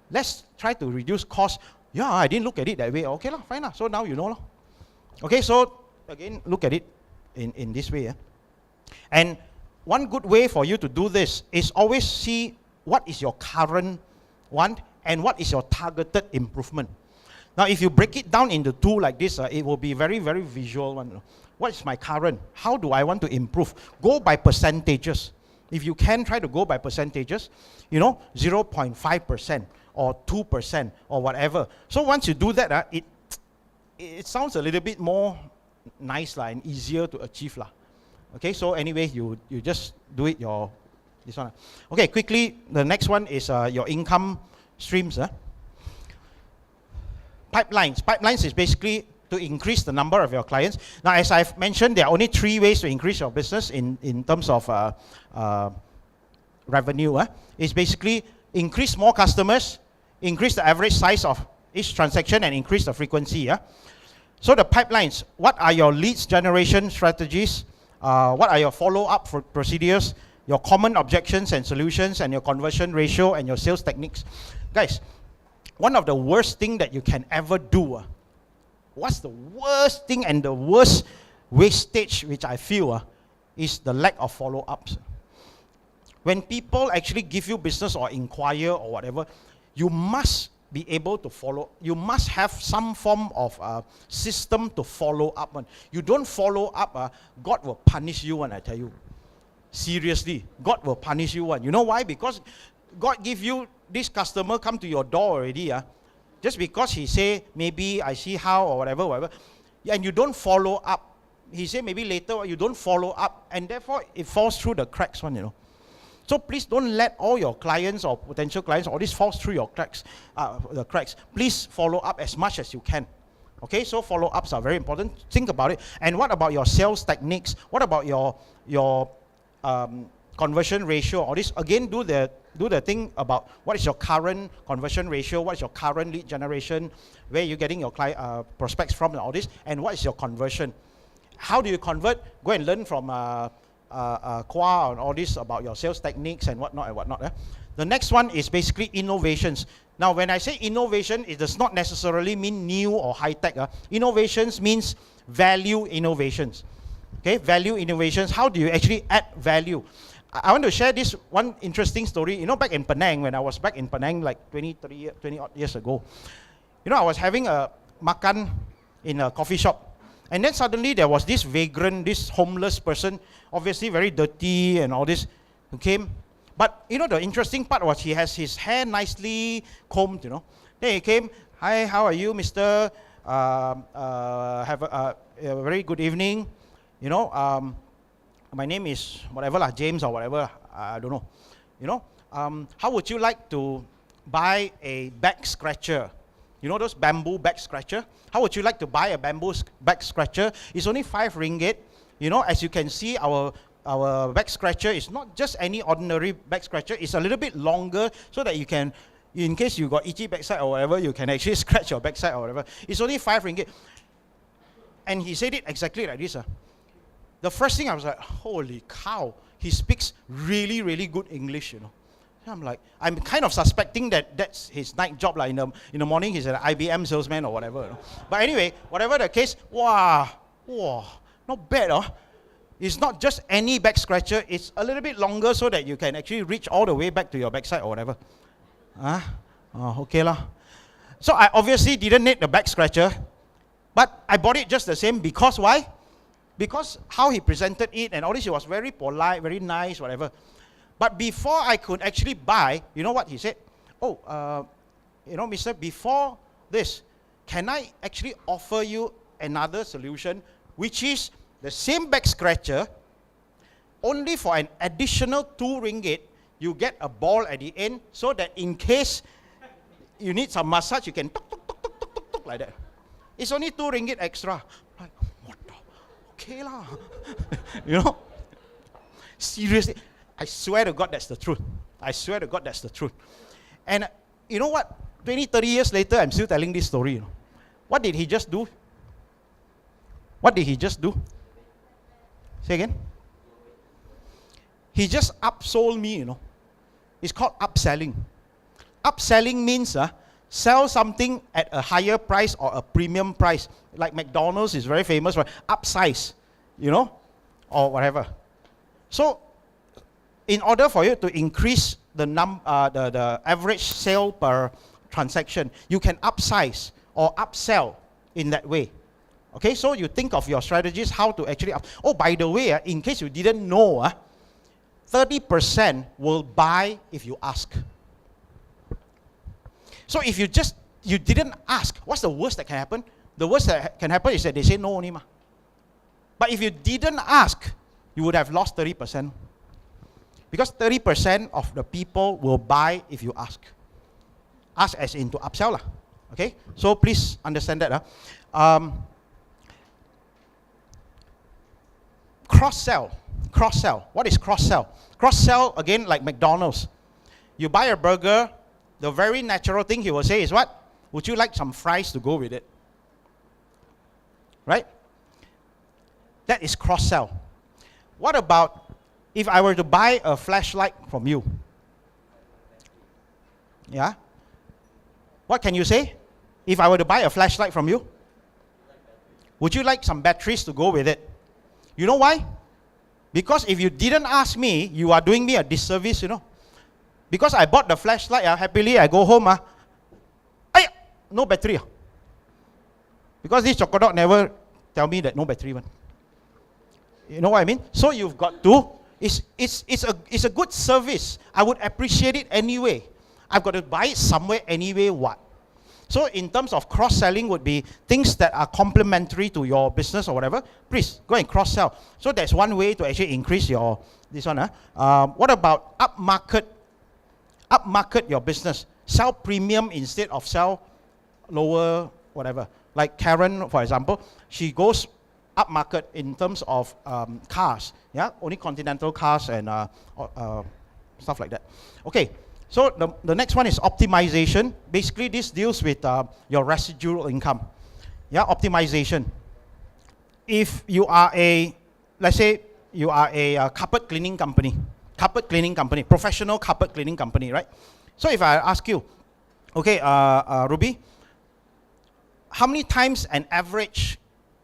let's try to reduce costs. Yeah, I didn't look at it that way. Okay, fine. So now you know. Okay, so again, look at it in this way. And one good way for you to do this is always see what is your current one and what is your targeted improvement. Now, if you break it down into two like this, it will be very, very visual one. What is my current? How do I want to improve? Go by percentages. If you can, try to go by percentages, you know, 0.5% or 2% or whatever. So once you do that, it sounds a little bit more nice and easier to achieve. Okay, so anyway, you just do it this one. Okay, quickly, the next one is your income streams. Pipelines is basically to increase the number of your clients. Now, as I've mentioned, there are only 3 ways to increase your business in terms of revenue. It's basically increase more customers, increase the average size of each transaction, and increase the frequency. So the pipelines, what are your leads generation strategies? What are your follow-up procedures? Your common objections and solutions, and your conversion ratio, and your sales techniques. Guys, one of the worst thing that you can ever do, what's the worst thing and the worst wastage which I feel is the lack of follow-ups. When people actually give you business or inquire or whatever, you must be able to follow. You must have some form of system to follow up on. You don't follow up, God will punish you, and I tell you. Seriously, God will punish you one. You know why? Because God give you this customer come to your door already. Just because he say, maybe I see how or whatever, and you don't follow up. He say maybe later, you don't follow up, and therefore it falls through the cracks one, you know. So please don't let all your clients or potential clients, all this falls through your cracks, the cracks. Please follow up as much as you can. Okay, so follow-ups are very important. Think about it. And what about your sales techniques? What about your conversion ratio? All this, again, do the thing about what is your current conversion ratio, what is your current lead generation, where you're getting your prospects from, and all this, and what is your conversion. How do you convert? Go and learn from CORE and all this about your sales techniques and whatnot. The next one is basically innovations. Now, when I say innovation, it does not necessarily mean new or high-tech. Innovations means value innovations. Okay, value innovations. How do you actually add value? I want to share this one interesting story. You know, back in Penang, when I was back in Penang like 20 odd years ago, you know, I was having a makan in a coffee shop. And then suddenly there was this vagrant, this homeless person, obviously very dirty and all this, who came. But, you know, the interesting part was he has his hair nicely combed, you know. Then he came, "Hi, how are you, mister? Have a very good evening. You know, my name is whatever lah, James or whatever, I don't know. You know, how would you like to buy a back scratcher? You know those bamboo back scratcher? How would you like to buy a bamboo back scratcher? It's only 5 ringgit. You know, as you can see, our back scratcher is not just any ordinary back scratcher. It's a little bit longer so that you can, in case you got itchy backside or whatever, you can actually scratch your backside or whatever. It's only 5 ringgit. And he said it exactly like this. The first thing I was like, holy cow, he speaks really, really good English, you know. I'm like, I'm kind of suspecting that that's his night job. Like in the morning, he's an IBM salesman or whatever. You know? But anyway, whatever the case, wow, not bad. It's not just any back scratcher. It's a little bit longer so that you can actually reach all the way back to your backside or whatever. Okay lah. So I obviously didn't need the back scratcher, but I bought it just the same because why? Because how he presented it and all this, he was very polite, very nice, whatever. But before I could actually buy, you know what he said? Oh, you know, mister, before this, can I actually offer you another solution, which is the same back scratcher, only for an additional 2 ringgit, you get a ball at the end, so that in case you need some massage, you can tuk, tuk, tuk, tuk, tuk, tuk, tuk, like that. It's only 2 ringgit extra. Like, what the? Okay lah. You know? Seriously. I swear to God that's the truth. I swear to God that's the truth. And you know what? 20, 30 years later, I'm still telling this story. You know? What did he just do? What did he just do? Say again? He just upsold me, you know. It's called upselling. Upselling means sell something at a higher price or a premium price. Like McDonald's is very famous for upsize, you know, or whatever. So, in order for you to increase the average sale per transaction, you can upsize or upsell in that way. Okay, so you think of your strategies, how to actually Oh, by the way, in case you didn't know, 30% will buy if you ask. So if you didn't ask, what's the worst that can happen? The worst that can happen is that they say no only. But if you didn't ask, you would have lost 30%. Because 30% of the people will buy if you ask. Ask as in to upsell. Okay? So please understand that. Cross-sell. Cross-sell. What is cross-sell? Cross-sell, again, like McDonald's. You buy a burger, the very natural thing he will say is what? Would you like some fries to go with it? Right? That is cross-sell. What about if I were to buy a flashlight from you? Yeah? What can you say? If I were to buy a flashlight from you? Would you like some batteries to go with it? You know why? Because if you didn't ask me, you are doing me a disservice, you know. Because I bought the flashlight, happily I go home, no battery. Because this Chokodog never tell me that no battery one. You know what I mean? So you've got to, it's a good service. I would appreciate it anyway. I've got to buy it somewhere anyway, what? So in terms of cross-selling would be things that are complementary to your business or whatever. Please, go and cross-sell. So that's one way to actually increase your, this one. What about upmarket your business? Sell premium instead of sell lower, whatever. Like Karen, for example, she goes upmarket in terms of cars. Yeah, only Continental cars and stuff like that. Okay. So the next one is optimization. Basically, this deals with your residual income. Yeah, optimization. If you are let's say you are a carpet cleaning company, professional carpet cleaning company, right? So if I ask you, okay, Ruby, how many times an average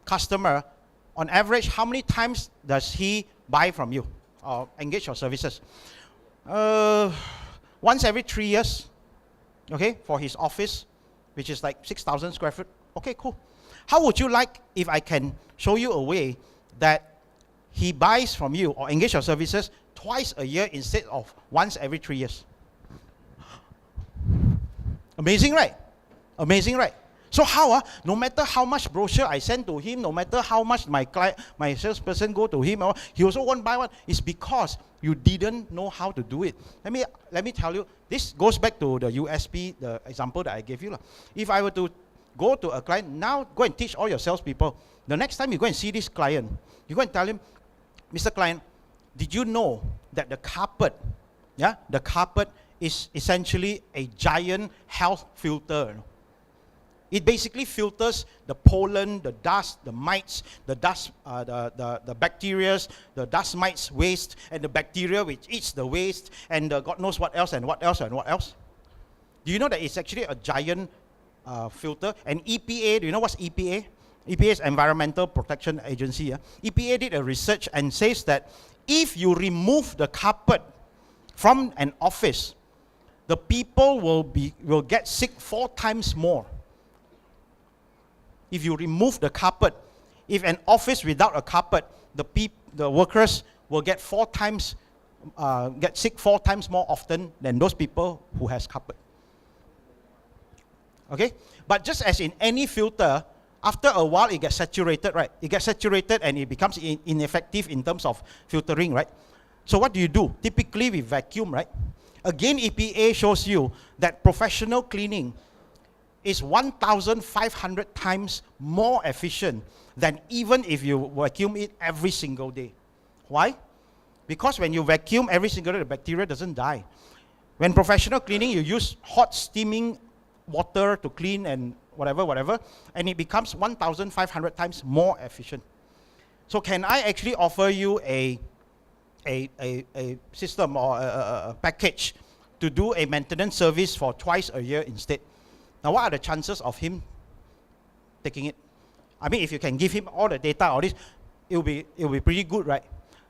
customer, on average, how many times does he buy from you or engage your services? Once every 3 years, okay, for his office, which is like 6,000 square feet. Okay, cool. How would you like if I can show you a way that he buys from you or engage your services twice a year instead of once every 3 years? Amazing, right? Amazing, right? So how, no matter how much brochure I send to him, no matter how much my salesperson go to him, he also won't buy one. It's because you didn't know how to do it. Let me tell you, this goes back to the USP, the example that I gave you. If I were to go to a client, now go and teach all your salespeople. The next time you go and see this client, you go and tell him, Mr. Client, did you know that the carpet is essentially a giant health filter? It basically filters the pollen, the dust, the mites, the dust, the bacteria, the dust mites waste, and the bacteria which eats the waste, and God knows what else and what else and what else. Do you know that it's actually a giant filter? And EPA, do you know what's EPA? EPA is Environmental Protection Agency. EPA did a research and says that if you remove the carpet from an office, the people will get sick 4 times more. If you remove the carpet, if an office without a carpet, the workers will get sick 4 times more often than those people who has carpet. Okay? But just as in any filter, after a while it gets saturated, right? It gets saturated and it becomes ineffective in terms of filtering, right? So what do? Typically we vacuum, right? Again, EPA shows you that professional cleaning is 1,500 times more efficient than even if you vacuum it every single day. Why? Because when you vacuum every single day, the bacteria doesn't die. When professional cleaning, you use hot steaming water to clean and whatever, and it becomes 1,500 times more efficient. So can I actually offer you a system or a package to do a maintenance service for twice a year instead? Now, what are the chances of him taking it? I mean, if you can give him all the data, all this, it will be pretty good, right?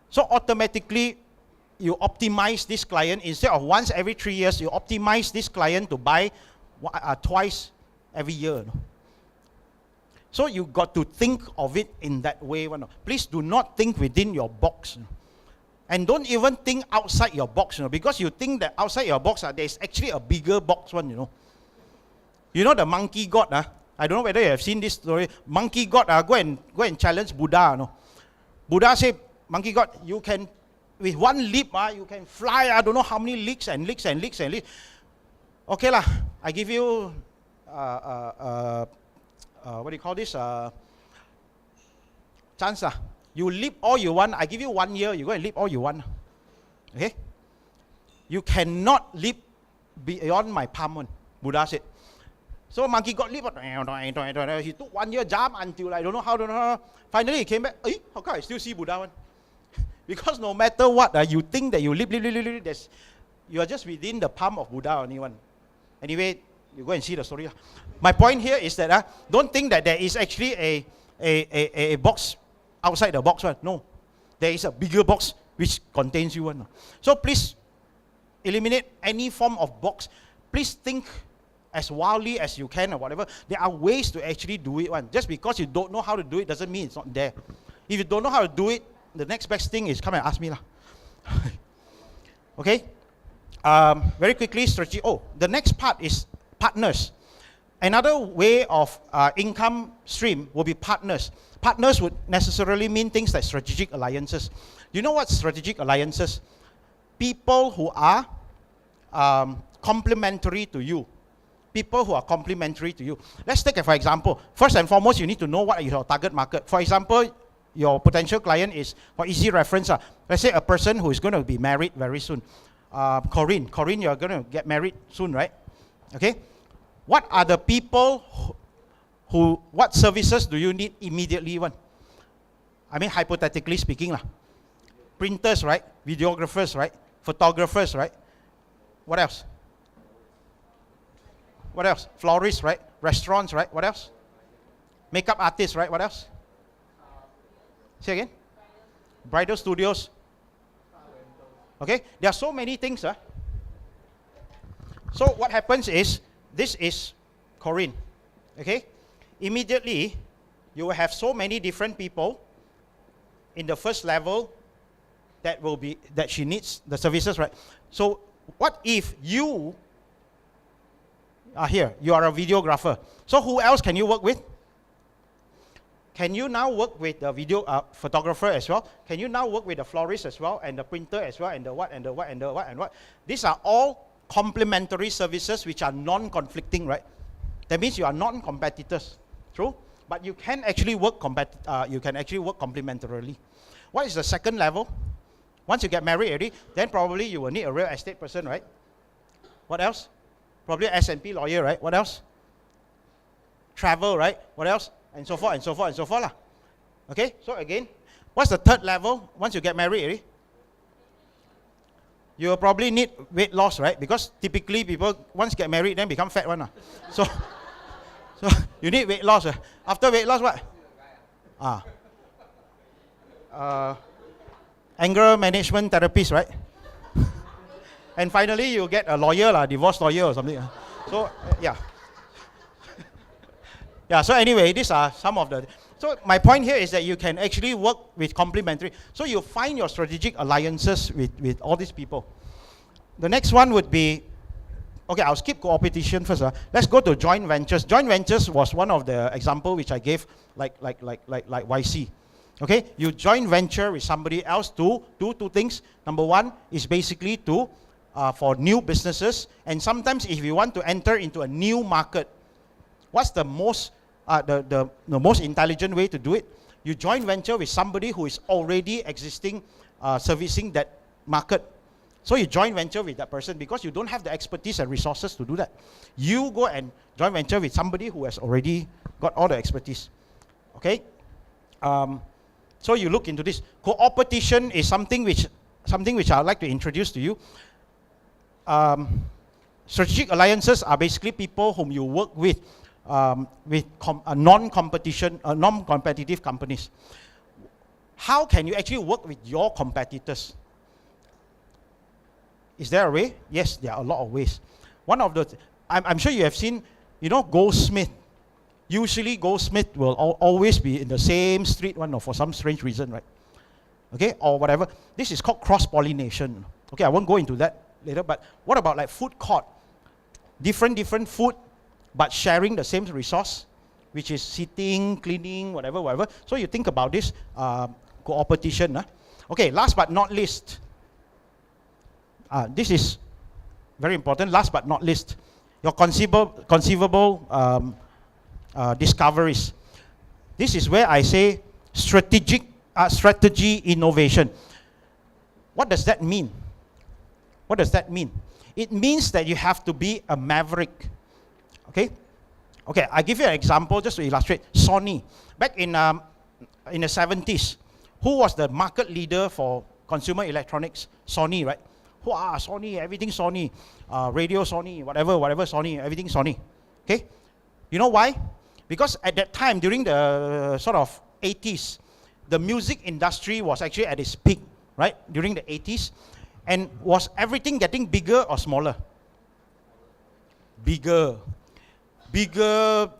So automatically, you optimize this client. Instead of once every 3 years, you optimize this client to buy twice every year. No? So you got to think of it in that way. No? Please do not think within your box. No? And don't even think outside your box, because you think that outside your box, there's actually a bigger box one, You know the monkey god, I don't know whether you have seen this story. Monkey god go and challenge Buddha. No? Buddha said, monkey god, you can, with one leap, you can fly, I don't know how many leagues and leagues and leagues and leagues. Okay lah, I give you, what do you call this? Chance lah. You leap all you want, I give you 1 year, you go and leap all you want. Okay? You cannot leap beyond my palm one, Buddha said. So monkey got leap, he took 1 year jump until I don't know how, finally he came back, how come I still see Buddha one? Because no matter what, you think that you leap, you are just within the palm of Buddha only one. Anyway, you go and see the story. My point here is that don't think that there is actually a box outside the box one. No, there is a bigger box which contains you one. So please eliminate any form of box. Please think as wildly as you can or whatever. There are ways to actually do it one. Just because you don't know how to do it doesn't mean it's not there. If you don't know how to do it, the next best thing is come and ask me lah. Okay? Very quickly, strategy. The next part is partners. Another way of income stream will be partners. Partners would necessarily mean things like strategic alliances. You know what strategic alliances? People who are complementary to you. People who are complementary to you. Let's take for example, first and foremost, you need to know what is your target market. For example, your potential client is, for easy reference, let's say a person who is going to be married very soon. Corinne, you're going to get married soon, right? Okay? What are the people what services do you need immediately one? I mean, hypothetically speaking lah. Printers, right? Videographers, right? Photographers, right? What else? What else? Florists, right? Restaurants, right? What else? Makeup artists, right? What else? Say again? Bridal studios. Okay? There are so many things. So what happens is, this is Corinne. Okay? Immediately, you will have so many different people in the first level that she needs the services, right? So what if you are here, you are a videographer. So who else can you work with? Can you now work with the video photographer as well? Can you now work with the florist as well, and the printer as well, and the what, and the what, and the what, and what? These are all complementary services which are non-conflicting, right? That means you are non-competitors, true? But you can actually work complementarily. What is the second level? Once you get married already, then probably you will need a real estate person, right? What else? Probably S&P lawyer, right? What else? Travel, right? What else? And so forth, and so forth, and so forth. Okay, so again, what's the third level once you get married already? You will probably need weight loss, right? Because typically people, once get married, then become fat one. So you need weight loss. After weight loss, what? Anger management therapist, right? And finally, you get a lawyer, divorce lawyer or something. So, yeah. Yeah, so anyway, these are some of the... So my point here is that you can actually work with complementary. So you find your strategic alliances with all these people. The next one would be... Okay, I'll skip co-opetition first. Let's go to joint ventures. Joint ventures was one of the example which I gave, like YC. Okay, you joint venture with somebody else to do two things. Number one is basically to for new businesses, and sometimes if you want to enter into a new market, what's the most the most intelligent way to do it? You joint venture with somebody who is already existing servicing that market. So you joint venture with that person because you don't have the expertise and resources to do that. You go and joint venture with somebody who has already got all the expertise. Okay. So you look into this. Co-opetition is something which I'd like to introduce to you. Strategic alliances are basically people whom you work with non-competitive companies. How can you actually work with your competitors? Is there a way? Yes, there are a lot of ways. One of the, I'm sure you have seen, Goldsmith. Usually Goldsmith will always be in the same street one, or for some strange reason, right? Okay, or whatever. This is called cross-pollination. Okay, I won't go into that later, but what about like food court? Different food, but sharing the same resource, which is sitting, cleaning, whatever. So you think about this co-opetition. Okay, last but not least, this is very important. Last but not least, your conceivable discoveries. This is where I say strategy innovation. What does that mean? What does that mean? It means that you have to be a maverick. Okay, I give you an example just to illustrate. Sony, back in the 70s, who was the market leader for consumer electronics? Sony, right? Sony, everything Sony, radio Sony, whatever Sony, everything Sony. Okay, you know why? Because at that time, during the sort of 80s, the music industry was actually at its peak, right? During the 80s, and was everything getting bigger or smaller? Bigger beatboxes,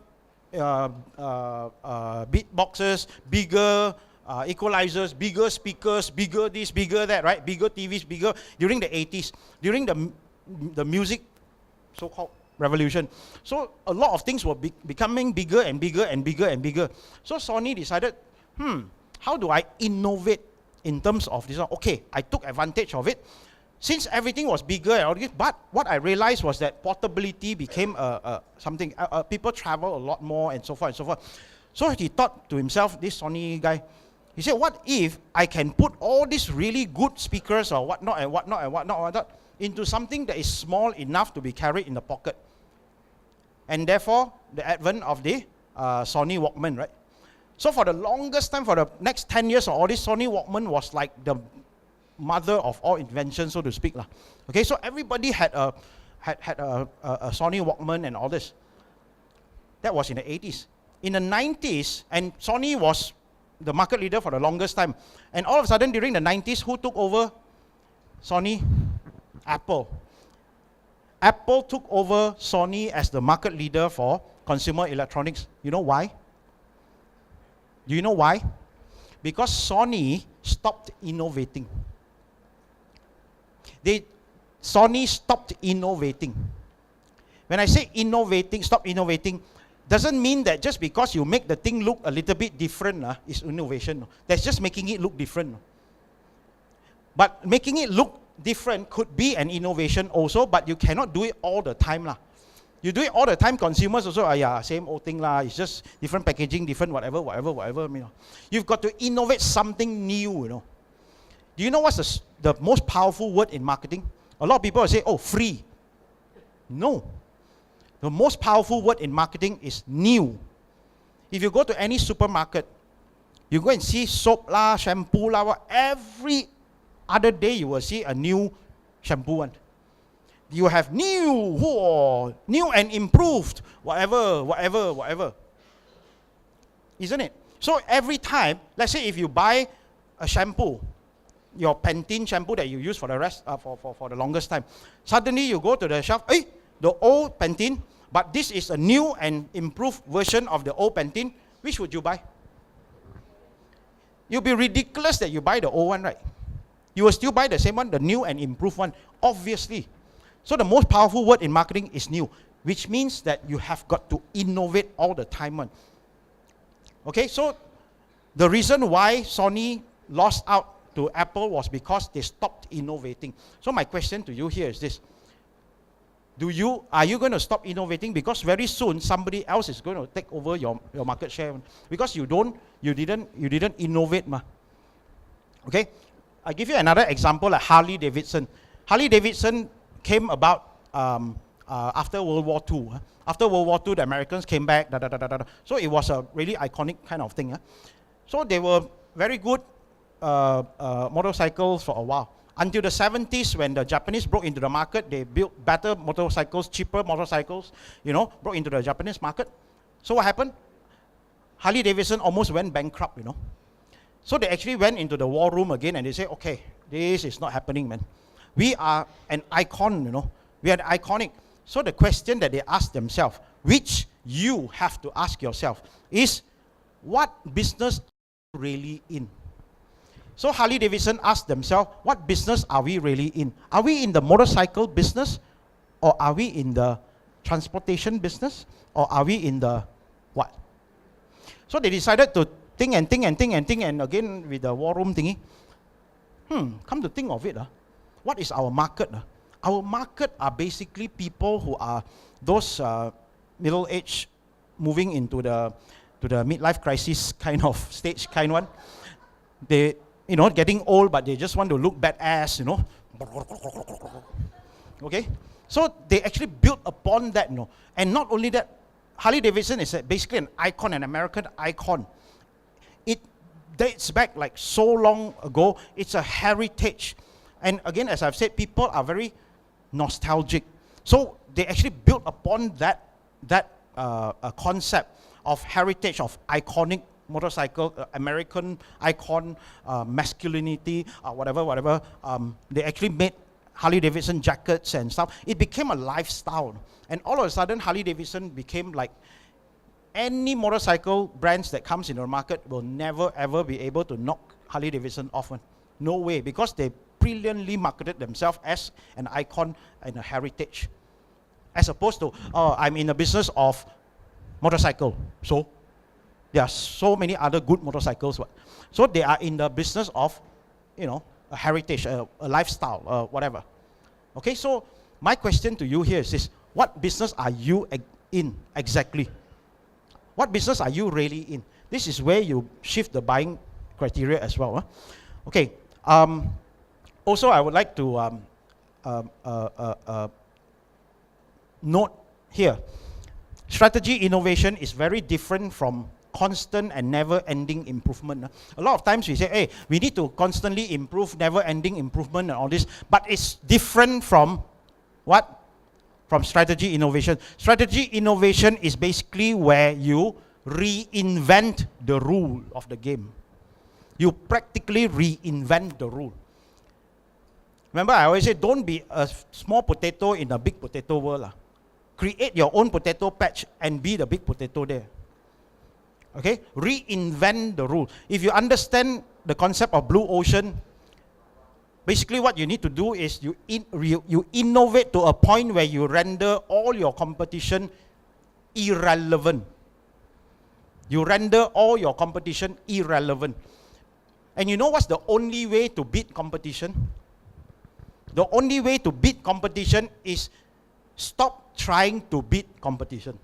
bigger equalizers, bigger speakers, bigger this, bigger that, right? Bigger TVs, bigger. During the 80s, during the music so-called revolution. So a lot of things were becoming bigger and bigger and bigger and bigger. So Sony decided, how do I innovate in terms of this? Okay, I took advantage of it. Since everything was bigger and all this, but what I realized was that portability became something. People travel a lot more and so forth and so forth. So he thought to himself, this Sony guy, he said, what if I can put all these really good speakers or whatnot into something that is small enough to be carried in the pocket? And therefore, the advent of the Sony Walkman, right? So for the longest time, for the next 10 years, all this Sony Walkman was like the mother of all inventions, so to speak, lah. Okay, so everybody had a Sony Walkman and all this. That was in the 80s. In the 90s, and Sony was the market leader for the longest time. And all of a sudden, during the 90s, who took over Sony? Apple. Apple took over Sony as the market leader for consumer electronics. You know why? Do you know why? Because Sony stopped innovating. Sony stopped innovating. When I say innovating, stop innovating, doesn't mean that just because you make the thing look a little bit different is innovation. That's just making it look different. But making it look different could be an innovation also, but you cannot do it all the time. You do it all the time, consumers also, yeah, same old thing, it's just different packaging, different whatever. You've got to innovate something new. Do you know what's the most powerful word in marketing? A lot of people will say, oh, free. No. The most powerful word in marketing is new. If you go to any supermarket, you go and see soap lah, shampoo lah, every other day you will see a new shampoo one. You have new and improved, whatever. Isn't it? So every time, let's say if you buy a shampoo, your Pantene shampoo that you use for the rest, for the longest time, suddenly you go to the shelf, the old Pantene, but this is a new and improved version of the old Pantene, which would you buy? You'll be ridiculous that you buy the old one, right? You will still buy the same one, the new and improved one, obviously. So the most powerful word in marketing is new, which means that you have got to innovate all the time. Okay, so the reason why Sony lost out to Apple was because they stopped innovating. So my question to you here is this. Are you going to stop innovating? Because very soon somebody else is going to take over your market share. Because you didn't innovate. Okay? I'll give you another example, like Harley Davidson. Harley Davidson came about after World War II. After World War II, the Americans came back. So it was a really iconic kind of thing. So they were very good motorcycles for a while. Until the 70s, when the Japanese broke into the market, they built better motorcycles, cheaper motorcycles, broke into the Japanese market. So what happened? Harley Davidson almost went bankrupt, So they actually went into the war room again and they said, okay, this is not happening, man. We are an icon, We are iconic. So the question that they ask themselves, which you have to ask yourself, is what business are you really in? So Harley Davidson asked themselves, what business are we really in? Are we in the motorcycle business? Or are we in the transportation business? Or are we in the what? So they decided to think and again with the war room thingy. Come to think of it, what is our market? Our market are basically people who are those middle-aged moving into the midlife crisis kind of stage kind one. They getting old, but they just want to look badass, Okay? So they actually built upon that, And not only that, Harley Davidson is basically an icon, an American icon. It dates back like so long ago. It's a heritage. And again, as I've said, people are very nostalgic. So they actually built upon that concept of heritage, of iconic motorcycle, American icon, masculinity, whatever. They actually made Harley Davidson jackets and stuff. It became a lifestyle. And all of a sudden, Harley Davidson became like any motorcycle brands that comes in the market will never ever be able to knock Harley Davidson off. No way, because they brilliantly marketed themselves as an icon and a heritage. As opposed to, I'm in the business of motorcycle. So there are so many other good motorcycles. So they are in the business of, a heritage, a lifestyle, whatever. Okay, so my question to you here is this. What business are you in exactly? What business are you really in? This is where you shift the buying criteria as well. Okay, also I would like to note here, strategy innovation is very different from constant and never-ending improvement. A lot of times we say, hey, we need to constantly improve, never-ending improvement and all this, but it's different from what? From strategy innovation. Strategy innovation is basically where you reinvent the rule of the game. You practically reinvent the rule. Remember, I always say, don't be a small potato in a big potato world. Create your own potato patch and be the big potato there. Okay? Reinvent the rule. If you understand the concept of blue ocean, basically what you need to do is you innovate to a point where you render all your competition irrelevant. You render all your competition irrelevant. And you know what's the only way to beat competition? The only way to beat competition is stop trying to beat competition.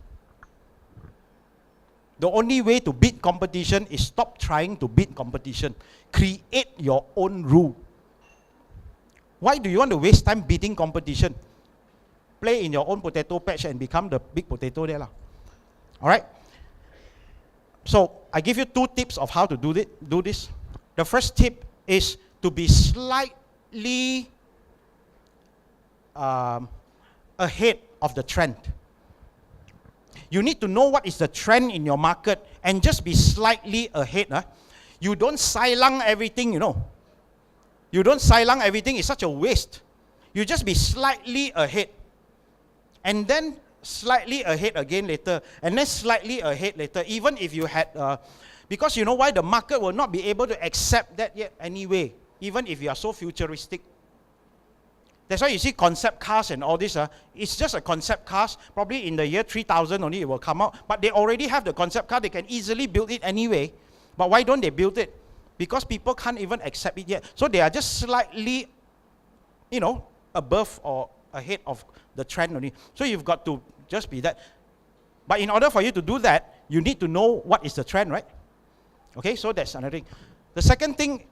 The only way to beat competition is stop trying to beat competition. Create your own rule. Why do you want to waste time beating competition? Play in your own potato patch and become the big potato there. Alright? So, I give you 2 tips of how to do this. The first tip is to be slightly ahead of the trend. You need to know what is the trend in your market and just be slightly ahead. You don't silang everything, you know. You don't silang everything, it's such a waste. You just be slightly ahead. And then slightly ahead again later. And then slightly ahead later. Even if you had, because you know why? The market will not be able to accept that yet anyway. Even if you are so futuristic. That's why you see concept cars and all this. It's just a concept cars. Probably in the year 3000 only it will come out. But they already have the concept car. They can easily build it anyway. But why don't they build it? Because people can't even accept it yet. So they are just slightly, you know, above or ahead of the trend only. So you've got to just be that. But in order for you to do that, you need to know what is the trend, right? Okay, so that's another thing. The second thing,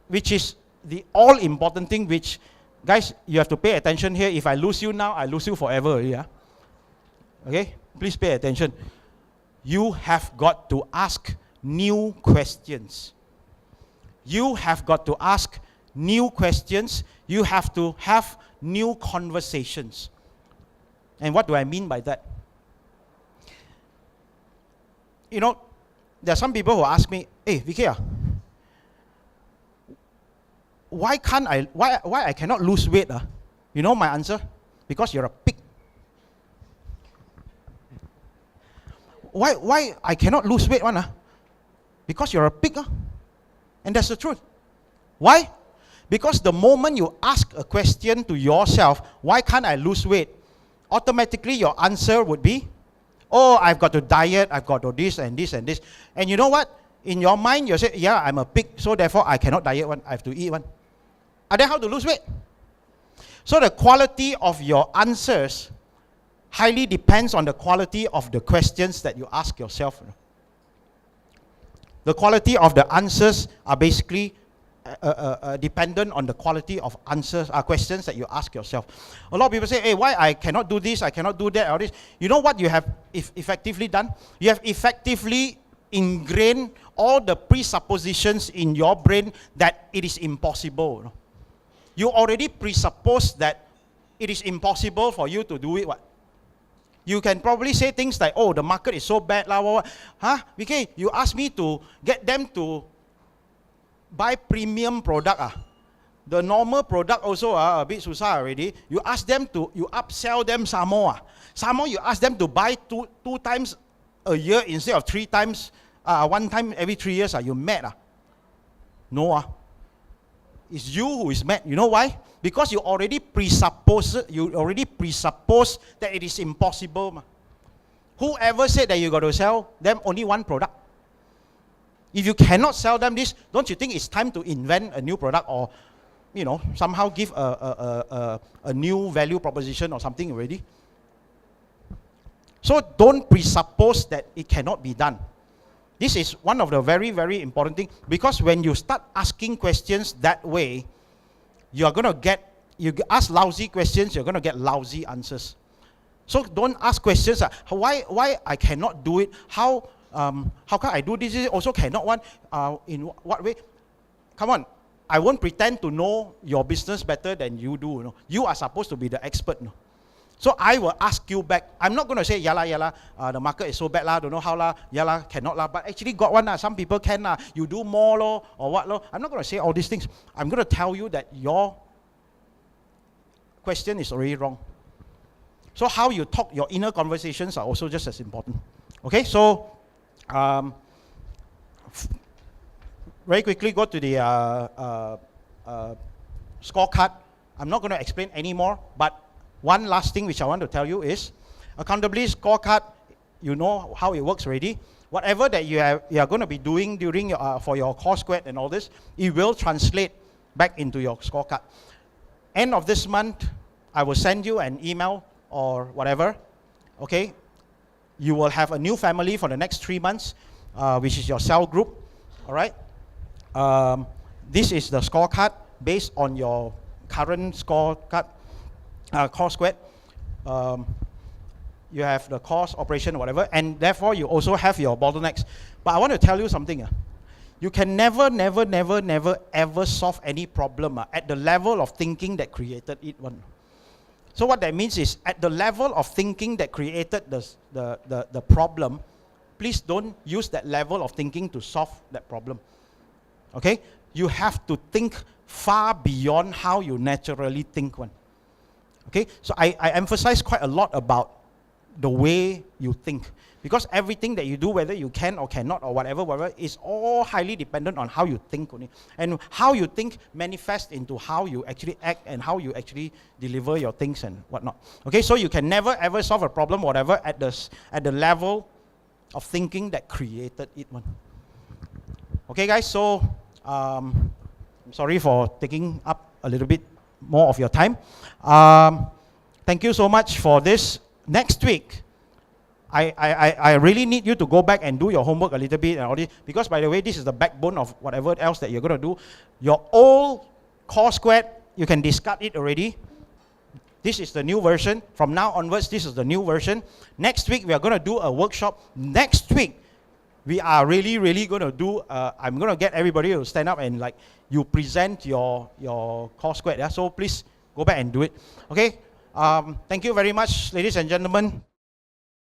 which is the all-important thing, which, guys, you have to pay attention here. If I lose you now, I lose you forever. Yeah. Okay, please pay attention. You have got to ask new questions. You have got to ask new questions. You have to have new conversations. And what do I mean by that? You know, there are some people who ask me, hey, Vicky, why I cannot lose weight? You know my answer? Because you're a pig. Why I cannot lose weight? Because you're a pig. And that's the truth. Why? Because the moment you ask a question to yourself, why can't I lose weight? Automatically your answer would be, oh, I've got to diet, I've got to this and this and this. And you know what? In your mind, you say, yeah, I'm a pig, so therefore I cannot diet one, I have to eat one. And then how to lose weight? So the quality of your answers highly depends on the quality of the questions that you ask yourself. The quality of the answers are basically dependent on the quality of answers, questions that you ask yourself. A lot of people say, hey, why I cannot do this, I cannot do that, or this. You know what you have effectively done? You have effectively ingrained all the presuppositions in your brain that it is impossible. You already presuppose that it is impossible for you to do it. What? You can probably say things like, oh, the market is so bad. Okay, you ask me to get them to buy premium product. The normal product also a bit susah already. You ask them to, you upsell them some more. Some more you ask them to buy two times a year instead of 3 times, 1 time every 3 years. You mad? No. It's you who is mad. You know why? Because you already presuppose that it is impossible. Whoever said that you got to sell them only one product? If you cannot sell them this, don't you think it's time to invent a new product or, you know, somehow give a new value proposition or something already? So don't presuppose that it cannot be done. This is one of the very, very important things, because when you start asking questions that way, you are going to get, you ask lousy questions, you're going to get lousy answers. So don't ask questions like, why I cannot do it, how how come I do this also cannot one? In what way? Come on, I won't pretend to know your business better than you do. You know? You are supposed to be the expert. You know? So I will ask you back. I'm not going to say, yeah lah, the market is so bad lah, don't know how lah, yeah lah, cannot lah. But actually got one lah, some people can lah. You do more lo, or what lo. I'm not going to say all these things. I'm going to tell you that your question is already wrong. So how you talk, your inner conversations are also just as important. Okay, so very quickly go to the scorecard. I'm not going to explain anymore, but one last thing which I want to tell you is, accountability scorecard, you know how it works already. Whatever that you are going to be doing during your, for your core squad and all this, it will translate back into your scorecard. End of this month, I will send you an email or whatever, okay? You will have a new family for the next 3 months, which is your cell group, all right? This is the scorecard based on your current scorecard, core squad. You have the cost, operation, whatever, and therefore you also have your bottlenecks. But I want to tell you something. You can never, ever solve any problem at the level of thinking that created it one. So what that means is, at the level of thinking that created the problem, please don't use that level of thinking to solve that problem. Okay? You have to think far beyond how you naturally think one. Okay? So I emphasize quite a lot about the way you think. Because everything that you do, whether you can or cannot or whatever, is all highly dependent on how you think only. And how you think manifests into how you actually act and how you actually deliver your things and whatnot. Okay, so you can never ever solve a problem, whatever, at the level of thinking that created it one. Okay, guys, so I'm sorry for taking up a little bit more of your time. Thank you so much for this. Next week, I really need you to go back and do your homework a little bit and all this, because by the way, this is the backbone of whatever else that you're going to do. Your old core squad, you can discard it already. This is the new version. From now onwards, this is the new version. Next week, we are going to do a workshop. Next week, we are really going to do, I'm going to get everybody to stand up and like, you present your core squad. Yeah? So please go back and do it. Okay? Thank you very much, ladies and gentlemen.